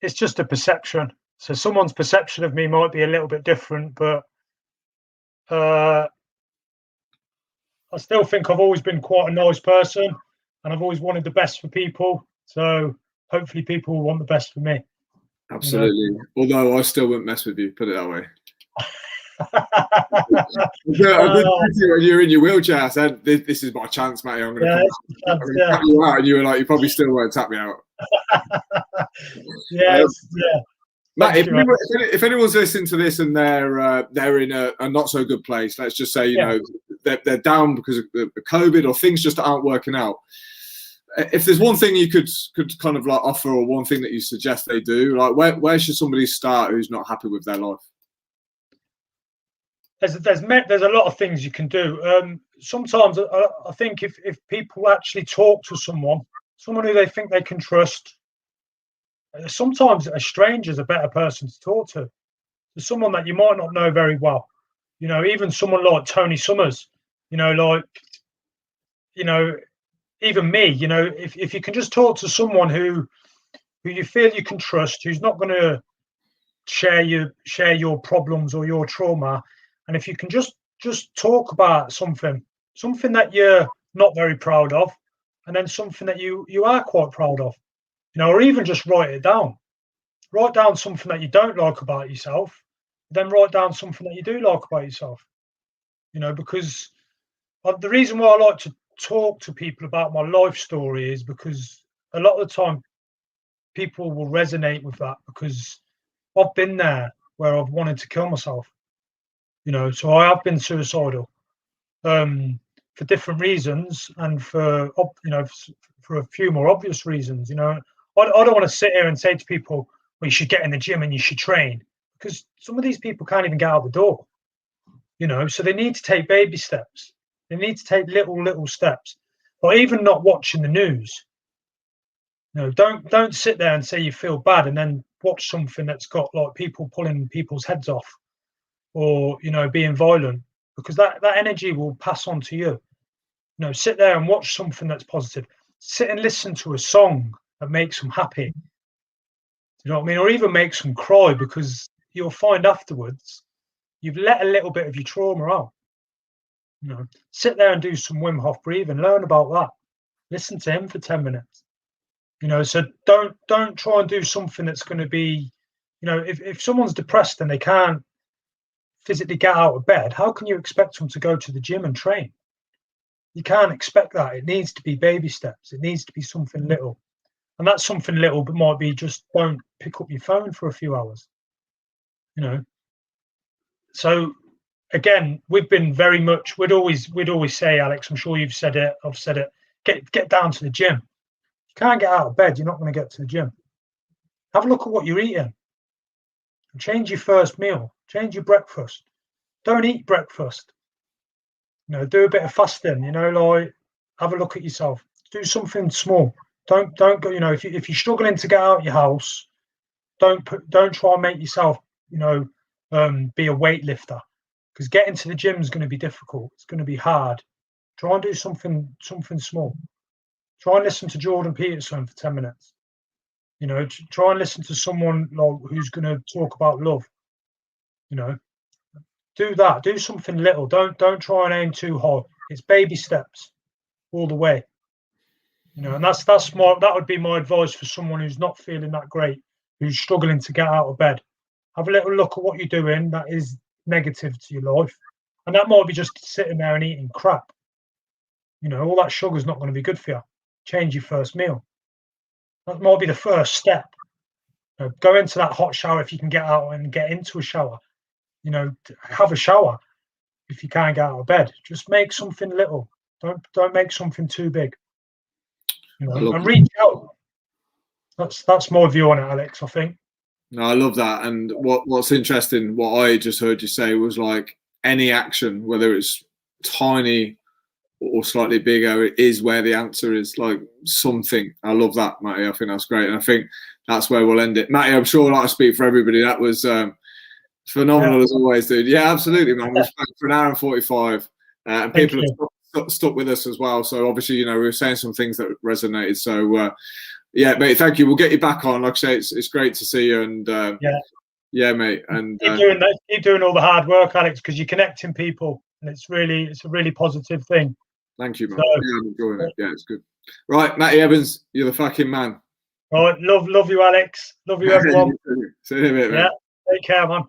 it's just a perception. So someone's perception of me might be a little bit different, but I still think I've always been quite a nice person and I've always wanted the best for people. So hopefully people will want the best for me. Absolutely. You know? Although I still wouldn't mess with you, put it that way. You're in your wheelchair. I said, "This is my chance, Matty. I'm going to tap you out," and you were like, "You probably still won't tap me out." Matt, if anyone's listening to this and they're in a not so good place, let's just say, you know, they're down because of COVID or things just aren't working out. If there's one thing you could kind of like offer, or one thing that you suggest they do, like where should somebody start who's not happy with their life? There's a lot of things you can do. Sometimes I think if people actually talk to someone who they think they can trust, sometimes a stranger is a better person to talk to. There's someone that you might not know very well. You know, even someone like Tony Summers, you know, like you know, even me, you know, if you can just talk to someone who you feel you can trust, who's not going to share your problems or your trauma, and if you can just talk about something that you're not very proud of, and then something that you are quite proud of, you know, or even just write down something that you don't like about yourself, then write down something that you do like about yourself, you know, because the reason why I like to talk to people about my life story is because a lot of the time people will resonate with that, because I've been there where I've wanted to kill myself, you know, so I have been suicidal for different reasons, and for you know, for a few more obvious reasons, you know. I don't want to sit here and say to people, well, you should get in the gym and you should train, because some of these people can't even get out the door, you know, so they need to take baby steps. They need to take little steps, or even not watching the news. No, don't sit there and say you feel bad and then watch something that's got like people pulling people's heads off, or you know, being violent, because that energy will pass on to you. You know, sit there and watch something that's positive. Sit and listen to a song that makes them happy. You know what I mean? Or even makes them cry, because you'll find afterwards you've let a little bit of your trauma out. You know, sit there and do some Wim Hof breathing, learn about that. Listen to him for 10 minutes. You know, so don't try and do something that's going to be, you know, if someone's depressed and they can't physically get out of bed, how can you expect them to go to the gym and train? You can't expect that. It needs to be baby steps. It needs to be something little. And that something little but might be just don't pick up your phone for a few hours. You know. So again, we've been very much, we'd always say, Alex, I'm sure you've said it, I've said it, get down to the gym. You can't get out of bed, you're not going to get to the gym. Have a look at what you're eating. Change your first meal. Change your breakfast. Don't eat breakfast. You know, do a bit of fasting. You know, like have a look at yourself. Do something small. Don't go. You know, if you're struggling to get out of your house, don't try and make yourself, you know, be a weightlifter, because getting to the gym is going to be difficult. It's going to be hard. Try and do something small. Try and listen to Jordan Peterson for 10 minutes. You know, try and listen to someone like who's going to talk about love. You know, do that. Do something little. Don't try and aim too high. It's baby steps all the way. You know, and that would be my advice for someone who's not feeling that great, who's struggling to get out of bed. Have a little look at what you're doing that is negative to your life, and that might be just sitting there and eating crap. You know, all that sugar's not going to be good for you. Change your first meal. That might be the first step. You know, go into that hot shower if you can get out and get into a shower. You know, have a shower if you can't get out of bed. Just make something little. Don't make something too big. You know, and reach out. That's my view on it, Alex, I think. No, I love that. And what's interesting, what I just heard you say was like any action, whether it's tiny or slightly bigger, it is where the answer is, like something. I love that, Matty. I think that's great. And I think that's where we'll end it. Matty, I'm sure I speak for everybody. That was phenomenal as always, dude. Yeah, absolutely, man. We've spoken for an hour and 45. And people have stuck with us as well. So obviously, you know, we were saying some things that resonated. So yeah, mate, thank you. We'll get you back on. Like I say, it's great to see you. And yeah, mate. And keep doing all the hard work, Alex, because you're connecting people, and it's a really positive thing. Thank you, man. So, yeah, I'm enjoying it. Yeah, it's good. Right, Matty Evans, you're the fucking man. Right, love you, Alex. Love you, everyone. See you in a bit, man. Yeah, take care, man.